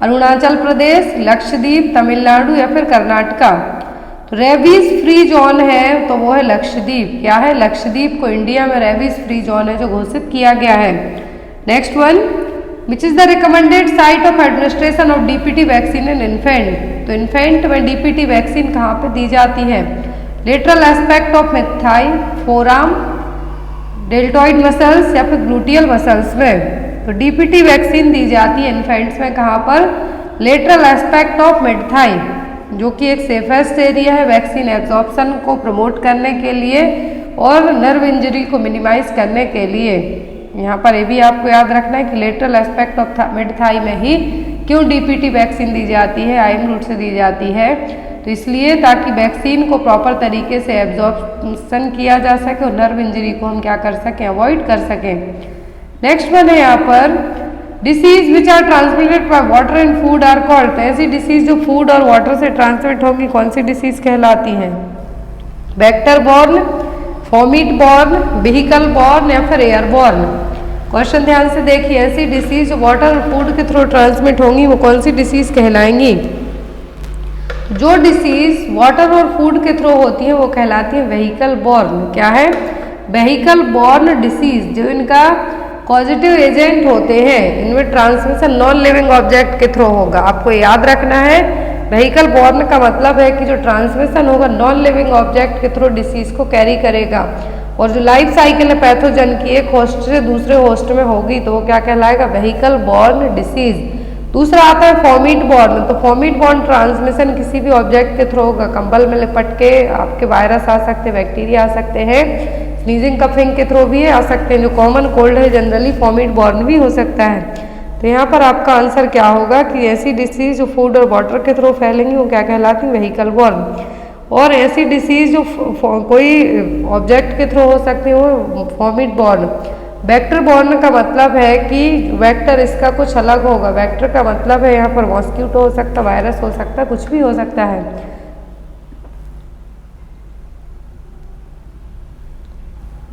अरुणाचल प्रदेश, लक्षद्वीप, तमिलनाडु या फिर कर्नाटका। तो रेबीज फ्री जोन है तो वो है लक्षद्वीप। क्या है, लक्षद्वीप को इंडिया में रेबीज फ्री जोन है जो घोषित किया गया है। Next one, which is the recommended site of administration of DPT vaccine in infant. तो इन्फेंट में डीपीटी वैक्सीन कहाँ पे दी जाती है, lateral aspect of mid thigh, forearm, deltoid muscles या फिर ग्लूटियल मसल्स में। तो डीपीटी वैक्सीन दी जाती है इन्फेंट्स में कहाँ पर, lateral aspect of mid thigh, जो कि एक सेफेस्ट एरिया है वैक्सीन एब्जॉर्प्शन को प्रमोट करने के लिए और नर्व इंजरी को मिनिमाइज करने के लिए। यहाँ पर ये भी आपको याद रखना है कि lateral aspect of mid thigh में ही क्यों डीपीटी वैक्सीन दी जाती है, आइम रूट से दी जाती है। तो इसलिए ताकि वैक्सीन को प्रॉपर तरीके से एब्जॉर्प्शन किया जा सके और नर्व इंजरी को हम क्या कर सकें, अवॉइड कर सकें। नेक्स्ट वन है यहाँ पर, disease which are transmitted by water and food are called. तो ऐसी डिसीज जो फूड और वाटर से ट्रांसमिट होंगी कौन सी डिसीज कहलाती हैं, vector borne, fomite borne, vehicle borne या फिर एयर बॉर्न। क्वेश्चन ध्यान से देखिए, ऐसी डिसीज जो वाटर और फूड के थ्रू ट्रांसमिट होंगी वो कौन सी डिसीज कहलाएंगी। जो डिसीज वाटर और फूड के थ्रू होती है वो कहलाती है व्हीकल बॉर्न। क्या है, व्हीकल बॉर्न डिसीज। जो इनका पॉजिटिव एजेंट होते हैं इनमें ट्रांसमिशन नॉन लिविंग ऑब्जेक्ट के थ्रू होगा, आपको याद रखना है। व्हीकल बॉर्न का मतलब है कि जो ट्रांसमिशन होगा नॉन लिविंग ऑब्जेक्ट के थ्रू डिसीज को कैरी करेगा। और जो लाइफ साइकिल है पैथोजन की एक होस्ट से दूसरे होस्ट में होगी तो वो क्या कहलाएगा, व्हीकल बॉर्न डिसीज। दूसरा आता है फॉमिट बॉर्न। तो फॉमिट बॉर्न ट्रांसमिशन किसी भी ऑब्जेक्ट के थ्रू होगा, कंबल में लिपट के आपके वायरस आ सकते हैं, बैक्टीरिया आ सकते हैं, स्नीजिंग कफिंग के थ्रू भी आ सकते हैं। जो कॉमन कोल्ड है जनरली फॉमिट बॉर्न भी हो सकता है। तो यहाँ पर आपका आंसर क्या होगा कि ऐसी डिसीज जो फूड और वाटर के थ्रू फैलेंगी वो क्या कहलाती है, व्हीकल बॉर्न। और ऐसी डिसीज जो कोई ऑब्जेक्ट के थ्रू हो सकती है वो फॉमिट बॉर्न। वेक्टर बॉर्न का मतलब है कि वेक्टर इसका कुछ अलग होगा। वेक्टर का मतलब है यहाँ पर मॉस्क्यूटो हो सकता है, वायरस हो सकता है, कुछ भी हो सकता है।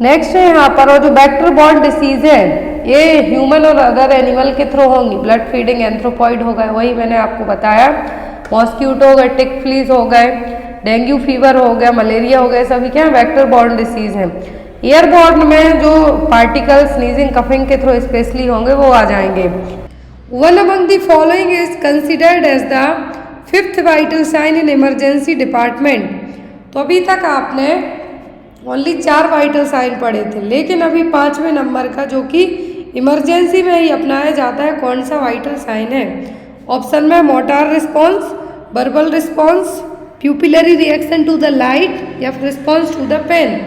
नेक्स्ट है यहाँ पर, और जो वेक्टर बॉर्न डिसीज है ये ह्यूमन और अदर एनिमल के थ्रू होंगी। ब्लड फीडिंग एंथ्रोपॉइड हो गए, वही मैंने आपको बताया, मॉस्क्यूटो हो गए, टिक फ्लीज हो गए, डेंगू फीवर हो गया, मलेरिया हो गया, सभी क्या वेक्टर बॉर्न डिसीज हैं। एयरबॉर्न में जो पार्टिकल स्नीजिंग कफिंग के थ्रू स्पेशली होंगे वो आ जाएंगे। One among the following is considered as the fifth vital sign in emergency department. तो अभी तक आपने ओनली 4 वाइटल साइन पढ़े थे, लेकिन अभी 5वें नंबर का जो कि इमरजेंसी में ही अपनाया जाता है, कौन सा वाइटल साइन है? ऑप्शन में motor response, verbal response, pupillary reaction to the light या फिर रिस्पॉन्स टू द पेन।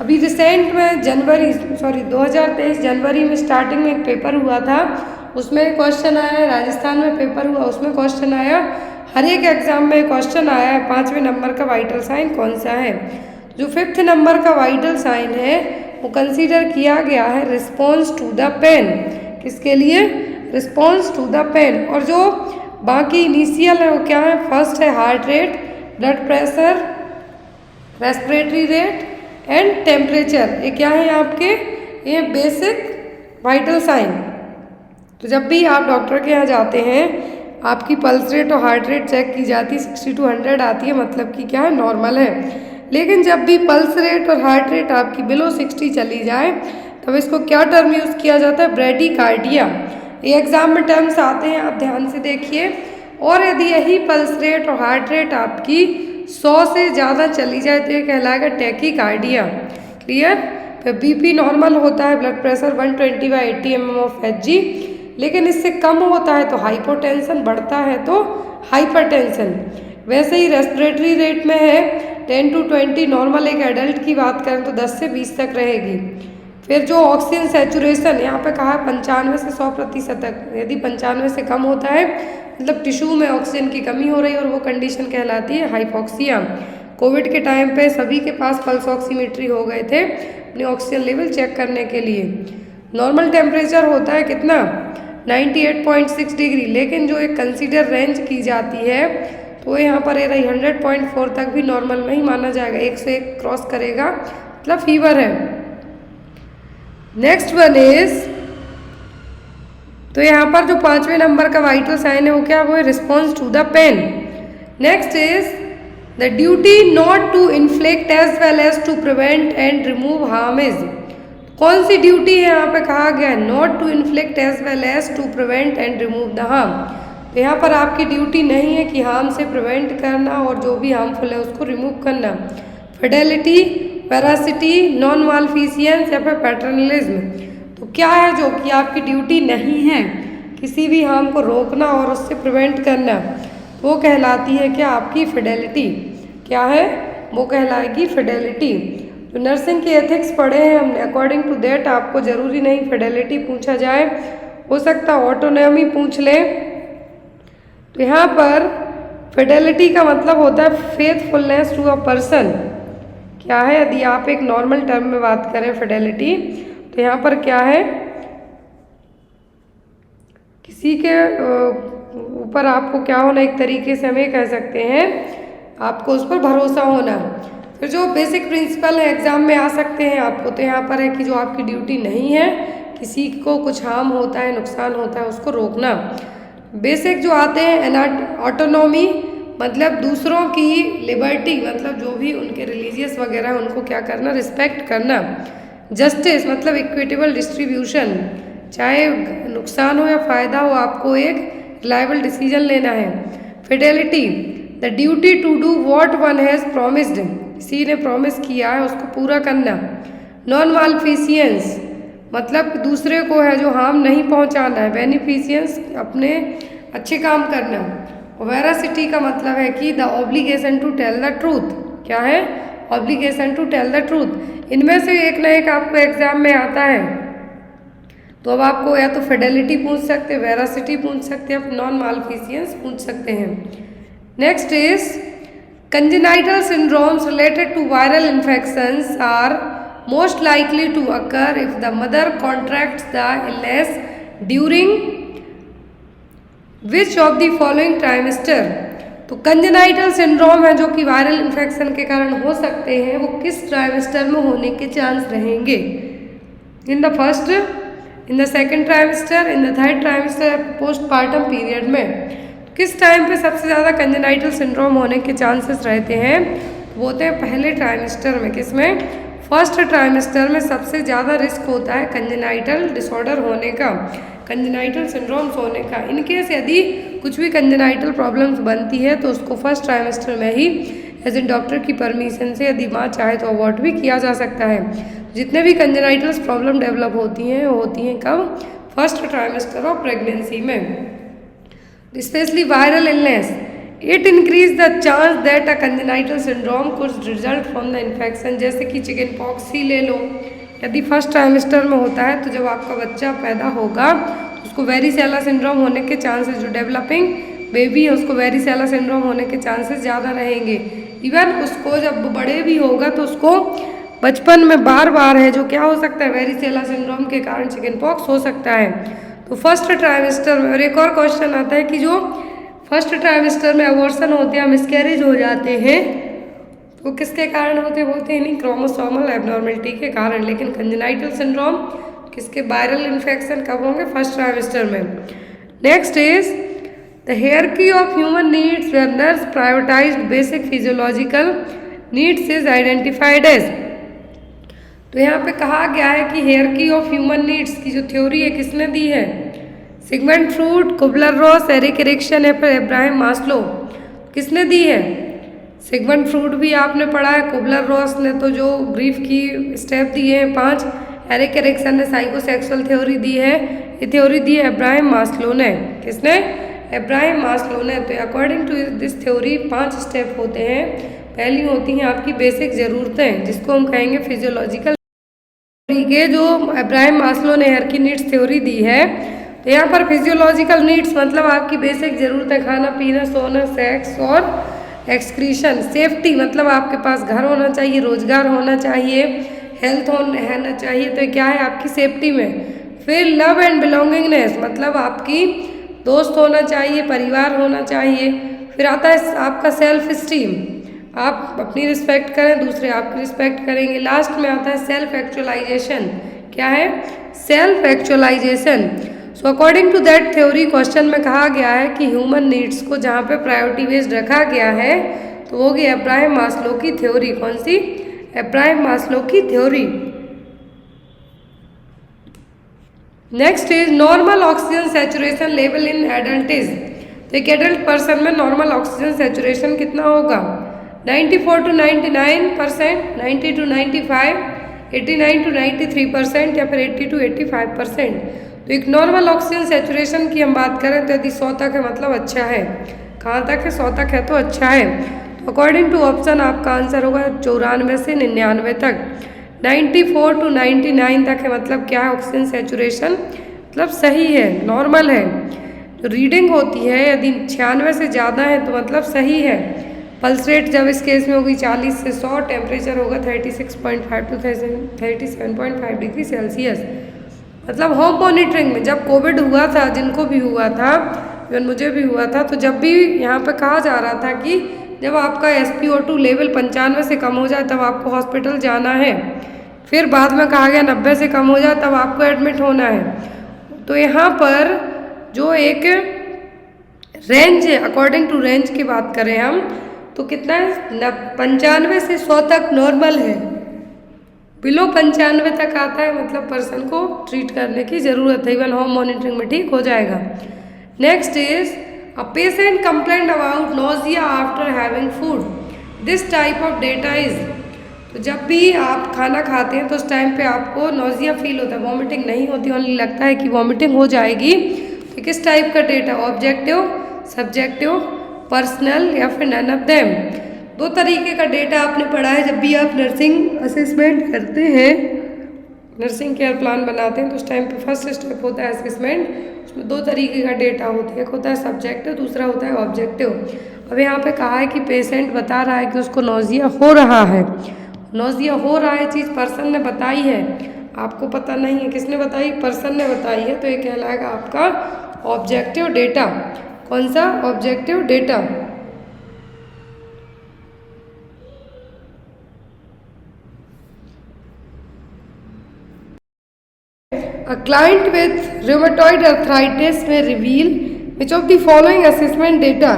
अभी रिसेंट में 2023 जनवरी में स्टार्टिंग में एक पेपर हुआ था, उसमें क्वेश्चन आया है, राजस्थान में पेपर हुआ उसमें क्वेश्चन आया, हर एक एग्जाम में क्वेश्चन आया है 5वें नंबर का वाइटल साइन कौन सा है। जो 5th नंबर का वाइटल साइन है वो कंसीडर किया गया है रिस्पॉन्स टू द पेन। किसके लिए? Response to the pain. और जो बाकी इनिशियल है वो क्या है? फर्स्ट है heart rate, blood pressure, respiratory rate and temperature. ये क्या है आपके? ये बेसिक वाइटल साइन। तो जब भी आप डॉक्टर के यहाँ जाते हैं आपकी पल्स रेट और हार्ट रेट चेक की जाती है, 60 to 100 आती है, मतलब कि क्या है, नॉर्मल है। लेकिन जब भी पल्स रेट और हार्ट रेट आपकी बिलो 60 चली जाए तब इसको क्या टर्म यूज़ किया जाता है? ब्रेडिकार्डिया। ये एग्जाम में टर्म्स आते हैं, आप ध्यान से देखिए। और यदि यही पल्स रेट और हार्ट रेट आपकी 100 से ज़्यादा चली जाए तो ये कहलाएगा टैकीकार्डिया। क्लियर? फिर बीपी नॉर्मल होता है, blood pressure 120/80 mm of Hg, लेकिन इससे कम होता है तो हाइपोटेंशन, बढ़ता है तो हाइपरटेंशन। वैसे ही रेस्पिरेटरी रेट में है 10 to 20, नॉर्मल एक एडल्ट की बात करें तो 10 से 20 तक रहेगी। फिर जो ऑक्सीजन सैचुरेशन यहाँ पे कहा 95 से 100% तक, यदि 95 से कम होता है मतलब टिश्यू में ऑक्सीजन की कमी हो रही है और वो कंडीशन कहलाती है हाइपोक्सिया। कोविड के टाइम पे सभी के पास पल्स ऑक्सीमीट्री हो गए थे अपनी ऑक्सीजन लेवल चेक करने के लिए। नॉर्मल टेम्परेचर होता है कितना? 98.6 डिग्री, लेकिन जो एक कंसीडर रेंज की जाती है तो यहाँ पर ये रही 100.4 तक भी नॉर्मल में ही माना जाएगा, 101 क्रॉस करेगा मतलब फीवर है। नेक्स्ट वन इज, तो यहाँ पर जो 5वें नंबर का वाइटल साइन है वो क्या? वो है response to the pain. Next is the duty not to inflict as well as to prevent and remove harm is. कौन सी ड्यूटी है यहाँ पे कहा गया है? Not to inflict as well as to prevent and remove the harm. तो यहाँ पर आपकी ड्यूटी नहीं है कि हार्म से प्रिवेंट करना और जो भी हार्मफुल है उसको रिमूव करना। फिडेलिटी, वेरासिटी, नॉन मालफिशियंस या फिर पैटर्नलिज्म। तो क्या है जो कि आपकी ड्यूटी नहीं है? किसी भी हार्म को रोकना और उससे प्रिवेंट करना, वो कहलाती है क्या? आपकी फिडेलिटी। क्या है? वो कहलाएगी फिडेलिटी। तो नर्सिंग के एथिक्स पढ़े हैं हमने, अकॉर्डिंग टू दैट आपको ज़रूरी नहीं फिडेलिटी पूछा जाए, हो सकता ऑटोनॉमी पूछ ले। तो यहाँ पर फिडेलिटी का मतलब होता है फेथफुलनेस टू अ पर्सन। क्या है? यदि आप एक नॉर्मल टर्म में बात करें फिडेलिटी, तो यहाँ पर क्या है? किसी के ऊपर आपको क्या होना, एक तरीके से हम ये कह सकते हैं आपको उस पर भरोसा होना। फिर जो बेसिक प्रिंसिपल है एग्जाम में आ सकते हैं आपको, तो यहाँ पर है कि जो आपकी ड्यूटी नहीं है किसी को कुछ हार्म होता है, नुकसान होता है, उसको रोकना। बेसिक जो आते हैं ऑटोनॉमी, मतलब दूसरों की लिबर्टी, मतलब जो भी उनके रिलीजियस वगैरह है उनको क्या करना? रिस्पेक्ट करना। जस्टिस मतलब इक्विटेबल डिस्ट्रीब्यूशन, चाहे नुकसान हो या फ़ायदा हो आपको एक रिलायबल डिसीजन लेना है। Fidelity, the duty to do what one has promised, किसी ने प्रॉमिस किया है उसको पूरा करना। नॉन मालफिशियंस मतलब दूसरे को है जो हार्म नहीं पहुंचाना है। बेनिफिशियंस अपने अच्छे काम करना। और वेरासिटी का मतलब है कि the obligation to tell the truth. क्या है? Obligation to tell the truth. इनमें से एक ना एक आपको एग्जाम में आता है, तो अब आपको या तो फिडेलिटी पूछ सकते हैं, वेरासिटी पूछ सकते हैं, नॉन मालफिशियंस पूछ सकते हैं। Next is congenital syndromes related to viral infections are most likely to occur if the mother contracts the illness during which of the following trimester। तो कंजेनाइटल सिंड्रोम है जो कि वायरल इन्फेक्शन के कारण हो सकते हैं, वो किस ट्राइमेस्टर में होने के चांस रहेंगे? In the first, in the second trimester, in the third trimester, postpartum period में किस टाइम पे सबसे ज़्यादा कंजेनाइटल सिंड्रोम होने के चांसेस रहते हैं? वो होते हैं पहले ट्राइमेस्टर में। किसमें? फर्स्ट ट्राइमेस्टर में सबसे ज़्यादा रिस्क होता है कंजेनाइटल डिसऑर्डर होने का, कंजेनाइटल सिंड्रोम्स होने का। इनकेस यदि कुछ भी कंजेनाइटल प्रॉब्लम्स बनती है तो उसको फर्स्ट ट्राइमेस्टर में ही एज इन डॉक्टर की परमिशन से यदि माँ चाहे तो अवॉइड भी किया जा सकता है। जितने भी कंजेनाइटल प्रॉब्लम डेवलप होती हैं वो होती हैं कब? फर्स्ट ट्राइमेस्टर ऑफ प्रेगनेंसी में। Specially viral illness, it increase the chance that a congenital syndrome could result from the infection. जैसे कि चिकन पॉक्स ही ले लो, यदि फर्स्ट ट्राइमेस्टर में होता है तो जब आपका बच्चा पैदा होगा तो उसको वेरिसेला सिंड्रोम होने के चांसेस, जो डेवलपिंग बेबी है उसको वेरिसेला सिंड्रोम होने के चांसेस ज़्यादा रहेंगे। इवन उसको जब बड़े भी होगा तो उसको बचपन में बार बार है जो क्या हो सकता है? वेरिसेला सिंड्रोम के कारण चिकन पॉक्स हो सकता है। तो फर्स्ट ट्राइमेस्टर में। और एक और क्वेश्चन आता है कि जो फर्स्ट ट्राइमेस्टर में अबॉर्शन होते हैं, मिसकैरेज हो जाते हैं, तो किसके कारण होते हैं? नहीं, क्रोमोसोमल एबनॉर्मलिटी के कारण। लेकिन कंजेनाइटल सिंड्रोम किसके? वायरल इन्फेक्शन कब होंगे? फर्स्ट ट्राइमेस्टर में। Next is the hierarchy of human needs where nurse prioritized basic physiological needs is identified as. तो यहाँ पे कहा गया है कि हायरार्की ऑफ ह्यूमन नीड्स की जो थ्योरी है किसने दी है? Sigmund Freud, Kubler Ross, Erik Erikson या फिर अब्राहम मास्लो, किसने दी है? सिगमंड फ्रूड भी आपने पढ़ा है, कुबलर रॉस ने तो जो ग्रीफ की स्टेप दिए हैं 5, एरिक एरिक्सन ने साइकोसेक्सुअल थ्योरी दी है, ये थ्योरी दी है अब्राहम मास्लो ने। किसने? अब्राहम मास्लो ने। तो according to this theory 5 step होते हैं। पहली होती हैं आपकी बेसिक ज़रूरतें, जिसको हम कहेंगे फिजियोलॉजिकल के, जो अब्राहम मास्लो ने हायरार्की नीड्स थ्योरी दी है। तो यहाँ पर फिजियोलॉजिकल नीड्स मतलब आपकी बेसिक ज़रूरतें, खाना पीना, सोना, सेक्स और एक्सक्रीशन। सेफ्टी मतलब आपके पास घर होना चाहिए, रोजगार होना चाहिए, हेल्थ होना चाहिए, तो क्या है आपकी सेफ्टी में। फिर लव एंड बिलोंगिंगनेस मतलब आपकी दोस्त होना चाहिए, परिवार होना चाहिए। फिर आता है आपका सेल्फ स्टीम, आप अपनी रिस्पेक्ट करें, दूसरे आपकी रिस्पेक्ट करेंगे। लास्ट में आता है सेल्फ एक्चुअलाइजेशन। क्या है? Self actualization. So according to that theory question में कहा गया है कि ह्यूमन नीड्स को जहाँ पे प्रायोरिटी बेस्ड रखा गया है तो वो होगी अब्राहम मास्लो की थ्योरी। कौन सी? अब्राहम मास्लो की theory. Next is normal oxygen saturation level in adult. तो एक एडल्ट पर्सन में नॉर्मल ऑक्सीजन सैचुरेशन कितना होगा? 94 to 99%, 90 to 95, 89 to 93% या फिर 80 to 85%। तो एक नॉर्मल ऑक्सीजन सैचुरेशन की हम बात करें तो यदि 100 तक है मतलब अच्छा है। कहाँ तक है? 100 तक है तो अच्छा है। तो अकॉर्डिंग टू ऑप्शन आपका आंसर होगा 94 से 99 तक। 94 to 99 तक है मतलब क्या है? ऑक्सीजन सैचुरेशन मतलब सही है, नॉर्मल है। जो रीडिंग होती है यदि 96 से ज़्यादा है तो मतलब सही है। पल्स रेट जब इस केस में होगी 40 से 100, टेम्परेचर होगा 36.5 to 37.5 डिग्री सेल्सियस। मतलब होम मॉनिटरिंग में जब कोविड हुआ था, जिनको भी हुआ था, इवन मुझे भी हुआ था, तो जब भी यहाँ पे कहा जा रहा था कि जब आपका SpO2 लेवल 95 से कम हो जाए तब आपको हॉस्पिटल जाना है। फिर बाद में कहा गया 90 से कम हो जाए तब आपको एडमिट होना है। तो यहाँ पर जो एक रेंज है, अकॉर्डिंग टू रेंज की बात करें हम तो कितना है? 95 से 100 तक नॉर्मल है। बिलो 95 तक आता है मतलब पर्सन को ट्रीट करने की ज़रूरत है, इवन होम मॉनिटरिंग में ठीक हो जाएगा। Next is a patient complaint about nausea after having food. This type of data is, तो जब भी आप खाना खाते हैं तो उस टाइम पे आपको नोजिया फील होता है, वॉमिटिंग नहीं होती, ओनली लगता है कि वॉमिटिंग हो जाएगी। तो किस टाइप का डेटा, ऑब्जेक्टिव, सब्जेक्टिव, पर्सनल या फिर नन ऑफ देम। दो तरीके का डेटा आपने पढ़ा है जब भी आप नर्सिंग असेसमेंट करते हैं, नर्सिंग केयर प्लान बनाते हैं तो उस टाइम पे फर्स्ट स्टेप होता है असेसमेंट। उसमें दो तरीके का डेटा होता है, एक होता है सब्जेक्टिव, दूसरा होता है ऑब्जेक्टिव। अब यहाँ पे कहा है कि पेशेंट बता रहा है कि उसको नोजिया हो रहा है, नोजिया हो रहा है चीज़ पर्सन ने बताई है, आपको पता नहीं है, किसने बताई, पर्सन ने बताई है, तो ये कहलाएगा आपका ऑब्जेक्टिव डेटा। कौन सा, objective data. A client with rheumatoid arthritis may reveal which of the following assessment data।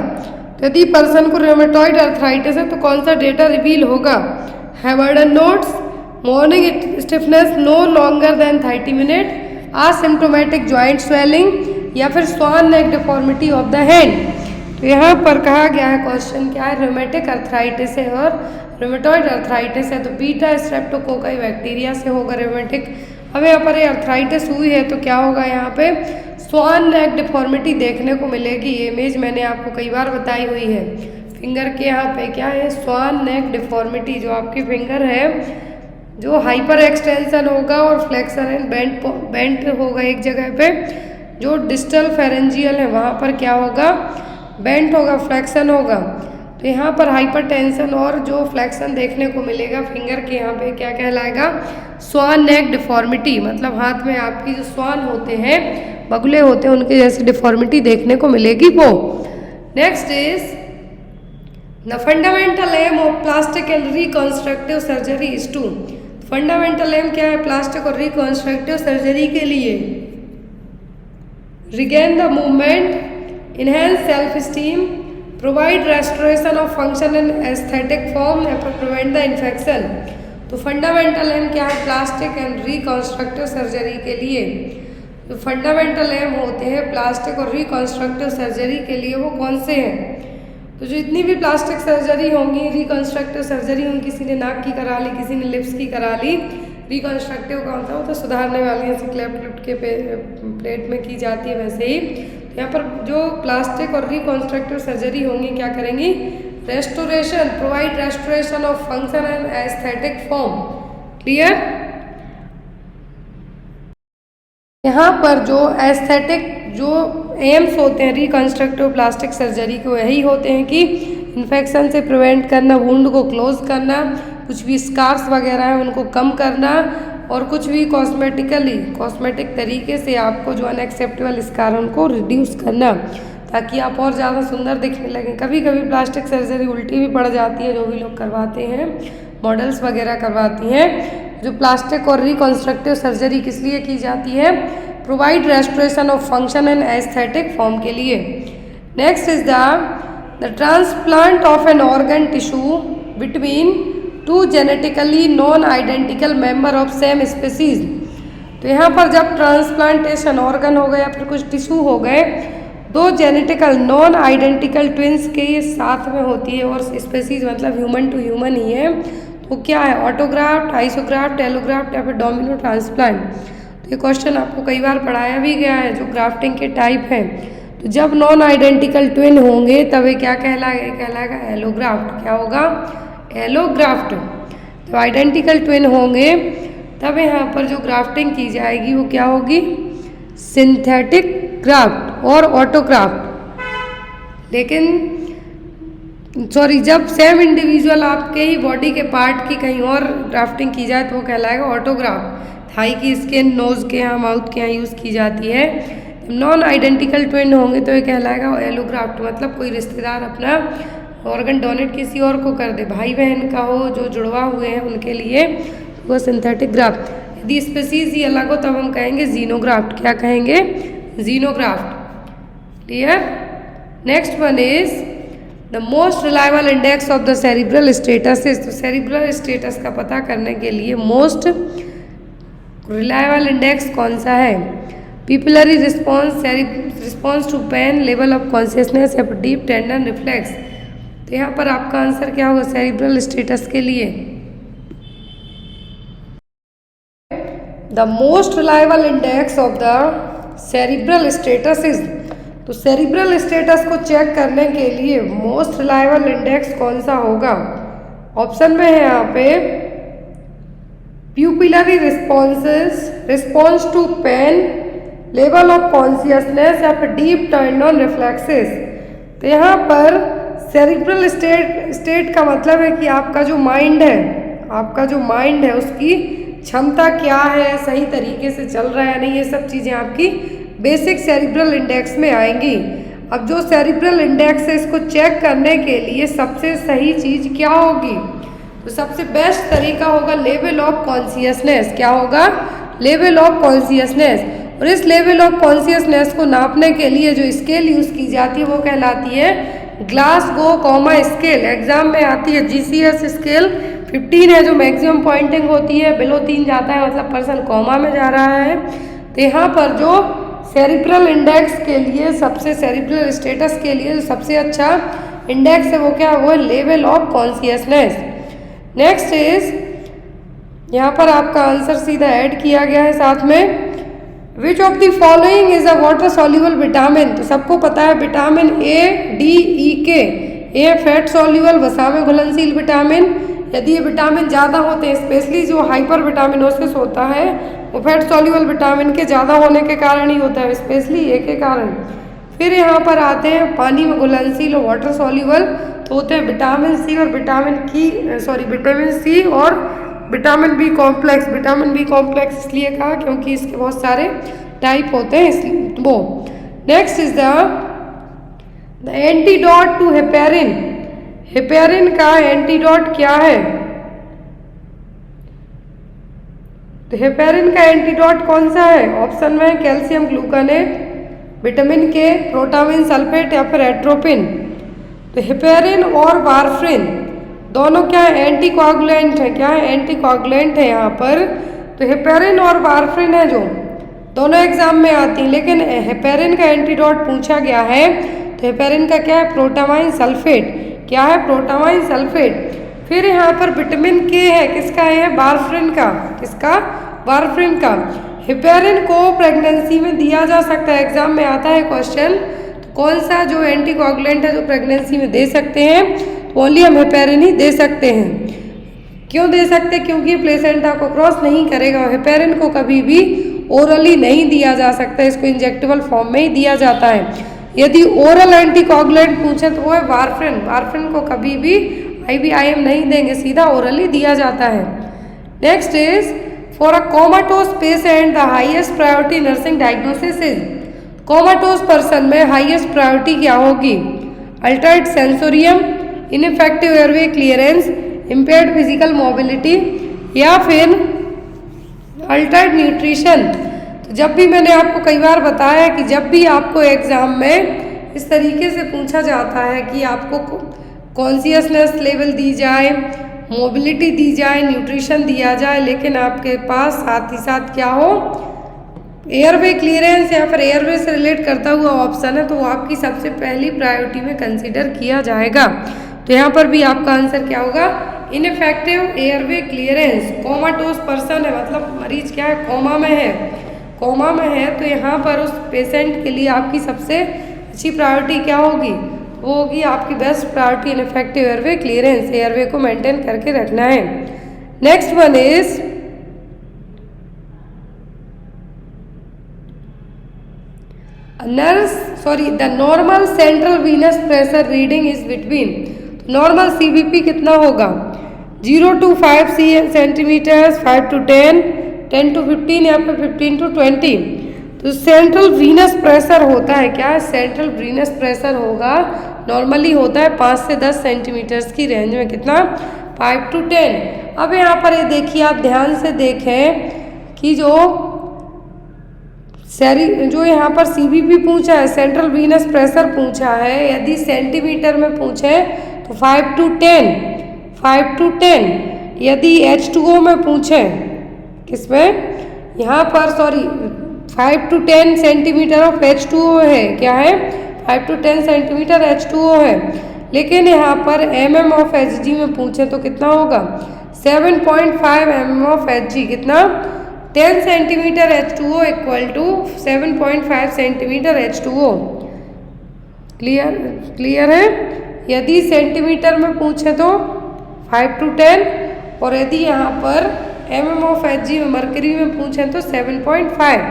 यदि पर्सन को rheumatoid arthritis है तो कौन सा डेटा रिवील होगा, Heberden nodes, morning stiffness no longer than 30 minute, asymptomatic joint swelling या फिर swan neck deformity of the hand. तो यहाँ पर कहा गया है, क्वेश्चन क्या है, rheumatic arthritis है और rheumatoid arthritis है तो बीटा स्ट्रेप्टोकोकाई बैक्टीरिया से होगा rheumatic। अब यहाँ पर अर्थराइटिस हुई है तो क्या होगा, यहाँ पे स्वान नेक डिफॉर्मिटी देखने को मिलेगी। ये इमेज मैंने आपको कई बार बताई हुई है, फिंगर के यहाँ पे क्या है, स्वान नेक डिफॉर्मिटी, जो आपकी फिंगर है जो हाइपर एक्सटेंशन होगा और फ्लेक्शन एंड बेंट होगा एक जगह पे, जो डिस्टल फेरेंजियल है वहाँ पर क्या होगा, बेंट होगा, फ्लेक्शन होगा। तो यहाँ पर हाइपर टेंशन और जो फ्लेक्शन देखने को मिलेगा फिंगर के यहाँ पे क्या कहलाएगा, स्वान नेक डिफॉर्मिटी, मतलब हाथ में आपकी जो स्वान होते हैं, बगुले होते हैं, उनके जैसी डिफॉर्मिटी देखने को मिलेगी वो। Next is the fundamental aim of plastic and reconstructive surgery is to. Fundamental aim क्या है प्लास्टिक और रिकंस्ट्रक्टिव सर्जरी के लिए, regain the movement, enhance self esteem, provide restoration of function and aesthetic form, prevent the infection. तो फंडामेंटल एम क्या है प्लास्टिक एंड रिकंस्ट्रक्टिव सर्जरी के लिए, जो फंडामेंटल एम होते हैं प्लास्टिक और रिकंस्ट्रक्टिव सर्जरी के लिए वो कौन से हैं। तो जो इतनी भी प्लास्टिक सर्जरी होंगी, रिकंस्ट्रक्टिव सर्जरी होंगी, किसी ने नाक की करा ली, किसी ने लिप्स की करा ली, रिकंस्ट्रक्टिव कौन सा होता है, सुधारने वाली, जैसे क्लेफ्ट लिफ्ट के प्लेट में की जाती है वैसे ही। तो यहाँ पर जो प्लास्टिक और रिकंस्ट्रक्टिव सर्जरी होंगी क्या करेंगी, restoration, provide restoration of function and aesthetic form. Clear. यहाँ पर जो एस्थेटिक जो एम्स होते हैं रिकंस्ट्रक्टिव प्लास्टिक सर्जरी के वही होते हैं कि इन्फेक्शन से प्रिवेंट करना, वुंड को क्लोज करना, कुछ भी स्कार्स वगैरह हैं उनको कम करना, और कुछ भी कॉस्मेटिक तरीके से आपको जो अनएक्सेप्टेबल स्कार है उनको रिड्यूस करना, ताकि आप और ज़्यादा सुंदर दिखने लगें। कभी कभी प्लास्टिक सर्जरी उल्टी भी पड़ जाती है, जो भी लोग करवाते हैं, मॉडल्स वगैरह करवाती हैं। जो प्लास्टिक और रिकंस्ट्रक्टिव सर्जरी किस लिए की जाती है, provide restoration of function and aesthetic form के लिए। Next is the transplant of an organ tissue between two genetically non identical member of same species. तो यहाँ पर जब ट्रांसप्लांटेशन ऑर्गन हो गए या फिर कुछ टिश्यू हो गए, दो जेनेटिकल नॉन आइडेंटिकल ट्विंस के ये साथ में होती है, और स्पीसीज मतलब ह्यूमन टू ह्यूमन ही है, तो क्या है, ऑटोग्राफ्ट, आइसोग्राफ्ट, एलोग्राफ्ट या फिर डोमिनो ट्रांसप्लांट। तो ये क्वेश्चन आपको कई बार पढ़ाया भी गया है, जो ग्राफ्टिंग के टाइप हैं। तो जब नॉन आइडेंटिकल ट्विन होंगे तब ये क्या कहलाएगा एलोग्राफ्ट। क्या होगा, एलोग्राफ्ट। तो आइडेंटिकल ट्विन होंगे तब यहाँ पर जो ग्राफ्टिंग की जाएगी वो क्या होगी, सिंथेटिक ग्राफ्ट और ऑटोग्राफ्ट। लेकिन जब सेम इंडिविजुअल आपके ही बॉडी के पार्ट की कहीं और ग्राफ्टिंग की जाए तो वो कहलाएगा ऑटोग्राफ्ट। थाई की स्किन, नोज के यहाँ, माउथ के यहाँ यूज़ की जाती है। नॉन आइडेंटिकल ट्विन होंगे तो ये कहलाएगा एलोग्राफ्ट, मतलब कोई रिश्तेदार अपना ऑर्गन डोनेट किसी और को कर दे, भाई बहन का हो जो जुड़वा हुए हैं उनके लिए, वो सिंथेटिक ग्राफ्ट। यदि स्पीसीज ही अलग हो तब हम कहेंगे जीनोग्राफ्ट। क्या कहेंगे, xenograft. Clear. Next one is the most reliable index of the cerebral status is. तो सेरिब्रल स्टेटस का पता करने के लिए मोस्ट रिलायबल इंडेक्स कौन सा है, pupillary response to pain, level of consciousness या डीप टेंडन रिफ्लेक्स। तो यहाँ पर आपका आंसर क्या होगा सेरिब्रल स्टेटस के लिए, the most reliable index of the cerebral status is, तो सेरिब्रल स्टेटस को चेक करने के लिए मोस्ट रिलायबल इंडेक्स कौन सा होगा? ऑप्शन में है यहाँ पे pupillary responses, response to pain, level of consciousness या फिर डीप टर्न ऑन रिफ्लेक्सेस। तो यहाँ पर सेरिब्रल स्टेट का मतलब है कि आपका जो माइंड है उसकी क्षमता क्या है, सही तरीके से चल रहा है नहीं, ये सब चीज़ें आपकी बेसिक सेरिब्रल इंडेक्स में आएंगी। अब जो सेरिब्रल इंडेक्स है इसको चेक करने के लिए सबसे सही चीज़ क्या होगी? तो सबसे बेस्ट तरीका होगा लेवल ऑफ कॉन्शियसनेस। क्या होगा? Level of consciousness. और इस लेवल ऑफ कॉन्शियसनेस को नापने के लिए जो स्केल यूज़ की जाती है वो कहलाती है ग्लासगो कॉमा स्केल। एग्जाम में आती है GCS स्केल। 15 है जो मैक्सिमम पॉइंटिंग होती है, बिलो 3 जाता है मतलब पर्सन कॉमा में जा रहा है। तो यहाँ पर जो सेरिब्रल इंडेक्स के लिए सबसे, सेरिब्रल स्टेटस के लिए जो सबसे अच्छा इंडेक्स है वो क्या है? वो है level of consciousness. Next is, यहाँ पर आपका आंसर सीधा ऐड किया गया है साथ में। विच of the following is a water soluble vitamin? तो सबको पता है vitamin A, D, E, K। A fat soluble, वसा में घुलनशील विटामिन। यदि ये विटामिन ज़्यादा होते हैं, स्पेशली जो हाइपर विटामिनोसिस होता है वो फैट सॉल्यूबल विटामिन के ज़्यादा होने के कारण ही होता है, स्पेशली ए के कारण। फिर यहाँ पर आते हैं पानी में घुलनशील और वाटर सॉल्यूबल, तो होते हैं विटामिन C और विटामिन C और vitamin B complex. Vitamin B complex इसलिए कहा क्योंकि इसके बहुत सारे टाइप होते हैं, इसलिए वो। Next is the antidote to heparin. Heparin का एंटीडोट क्या है? तो हेपेरिन का एंटीडोट कौन सा है? ऑप्शन में calcium gluconate, vitamin K, protamine sulphate या फिर एट्रोपिन। तो हेपेरिन और वारफ्रिन दोनों क्या है? एंटीकोगुलेंट है। क्या है? एंटीकोगुलेंट है यहाँ पर। तो हेपेरिन और वारफ्रिन है जो दोनों एग्जाम में आती हैं, लेकिन हेपेरिन का एंटीडोट पूछा गया है तो हेपेरिन का क्या है? Protamine sulphate. क्या है? Protamine sulphate. फिर यहाँ पर विटामिन K है, किसका है? वारफ्रिन का। किसका? वारफ्रिन का। हेपेरिन को प्रेगनेंसी में दिया जा सकता है, एग्जाम में आता है क्वेश्चन। तो कौन सा जो एंटीकोगुलेंट है जो प्रेगनेंसी में दे सकते हैं? तो ओनली हम हेपेरिन ही दे सकते हैं। क्यों दे सकते? क्योंकि प्लेसेंटा को क्रॉस नहीं करेगा। हेपेरिन को कभी भी ओरली नहीं दिया जा सकता, इसको इंजेक्टेबल फॉर्म में ही दिया जाता है। यदि ओरल एंटीकोगुलेंट पूछे तो वो है वारफ्रिन। वारफ्रिन को कभी भी IVIM नहीं देंगे, सीधा ओरली दिया जाता है। Next is, for a comatose patient the highest priority nursing diagnosis is. Comatose person में हाईएस्ट प्रायोरिटी क्या होगी? Altered sensorium, ineffective airway clearance, impaired physical mobility या फिर अल्टर्ड न्यूट्रिशन। तो जब भी मैंने आपको कई बार बताया कि जब भी आपको एग्जाम में इस तरीके से पूछा जाता है कि आपको कॉन्शियसनेस लेवल दी जाए, मोबिलिटी दी जाए, न्यूट्रिशन दिया जाए, लेकिन आपके पास साथ ही साथ क्या हो? एयरवे क्लियरेंस या फिर एयरवे से रिलेट करता हुआ ऑप्शन है, तो वो आपकी सबसे पहली प्रायोरिटी में कंसीडर किया जाएगा। तो यहाँ पर भी आपका आंसर क्या होगा? Ineffective airway clearance. Comatose person है, मतलब मरीज क्या है? कोमा में है। कोमा में है तो यहाँ पर उस पेशेंट के लिए आपकी सबसे अच्छी प्रायोरिटी क्या होगी? वो होगी आपकी best priority ineffective airway clearance. Airway को मेंटेन करके रखना है। Next one is, the normal central Venus pressure reading is between. Normal CVP कितना होगा? 0 to 5 सेंटीमीटर्स, 5 to 10, 10 to 15 या फिर 15 to 20। तो सेंट्रल वीनस प्रेशर होता है क्या है? सेंट्रल वीनस प्रेशर होगा, नॉर्मली होता है 5 से 10 सेंटीमीटर्स की रेंज में। कितना? 5 to 10। अब यहाँ पर ये देखिए, आप ध्यान से देखें कि जो यहाँ पर CVP पूछा है, सेंट्रल वीनस प्रेशर पूछा है, यदि सेंटीमीटर में पूछे तो 5 to 10। यदि H2O में पूछे, किसमें? यहाँ पर 5 to 10 सेंटीमीटर ऑफ H2O है। क्या है? 5 to 10 सेंटीमीटर H2O है। लेकिन यहाँ पर mm ऑफ Hg में पूछे तो कितना होगा? 7.5 mm ऑफ Hg। कितना? 10 centimetre H2O equal to 7.5 centimetre H2O। Clear है। यदि सेंटीमीटर में पूछे तो 5 to 10, और यदि यहाँ पर mm of Hg में मरकरी में पूछे तो 7.5।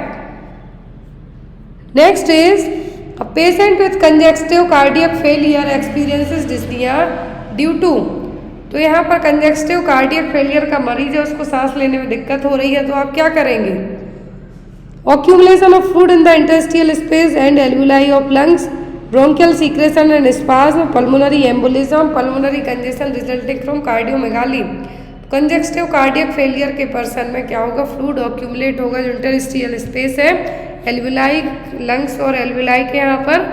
Next is a patient with congestive cardiac failure experiences dyspnoea due to. तो यहाँ पर कंजेस्टिव कार्डियक फेलियर का मरीज है, उसको सांस लेने में दिक्कत हो रही है, तो आप क्या करेंगे? Accumulation of fluid in the interstitial space and alveoli of lungs, bronchial secretion and spasm, pulmonary embolism, pulmonary congestion resulting from cardiomegaly। Congestive cardiac failure के पर्सन में क्या होगा? फ्लूइड ऑक्यूमुलेट होगा, जो इंटरस्टिशियल स्पेस है, एल्वुलाई लंग्स और एल्वुलाई के यहाँ पर,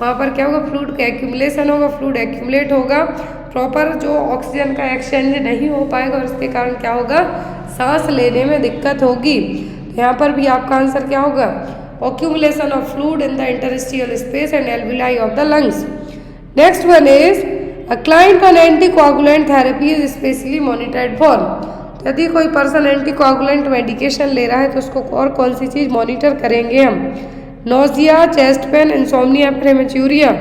वहाँ पर क्या होगा? फ्लूइड का एक्यूमुलेशन होगा, फ्लूइड एक्यूमुलेट होगा, प्रॉपर जो ऑक्सीजन का एक्सचेंज नहीं हो पाएगा और इसके कारण क्या होगा? सांस लेने में दिक्कत होगी। तो यहाँ पर भी आपका आंसर क्या होगा? Accumulation of fluid in the interstitial space and alveoli of the lungs। Next one is a client on anticoagulant therapy is specially monitored for। यदि कोई पर्सन एंटीकोआगुलेंट मेडिकेशन ले रहा है तो उसको और कौन सी चीज़ मॉनिटर करेंगे हम? नोजिया, चेस्ट पेन, इंसोम्निया, फिर हेमेच्यूरिया।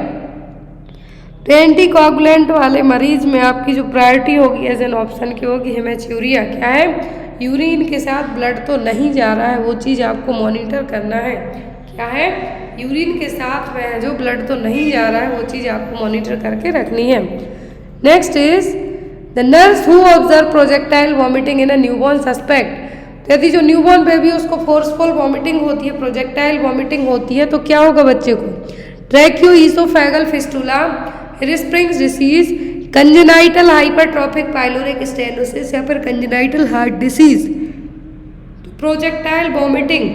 तो एंटीकोआगुलेंट वाले मरीज में आपकी जो प्रायोरिटी होगी एज एन ऑप्शन की होगी हेमेच्यूरिया। क्या है? यूरिन के साथ ब्लड तो नहीं जा रहा है, वो चीज़ आपको मॉनिटर करना है। क्या है? यूरिन के साथ में जो ब्लड तो नहीं जा रहा है, वो चीज़ आपको मॉनिटर करके रखनी है। Next is the nurse who observe projectile vomiting in a newborn suspect. यदि जो न्यूबॉर्न बेबी उसको फोर्सफुल वॉमिटिंग होती है, प्रोजेक्टाइल वॉमिटिंग होती है, तो क्या होगा बच्चे को? Tracheo oesophageal fistula, Hirschsprung's disease, congenital hypertrophic pyloric stenosis या फिर congenital heart disease. Projectile vomiting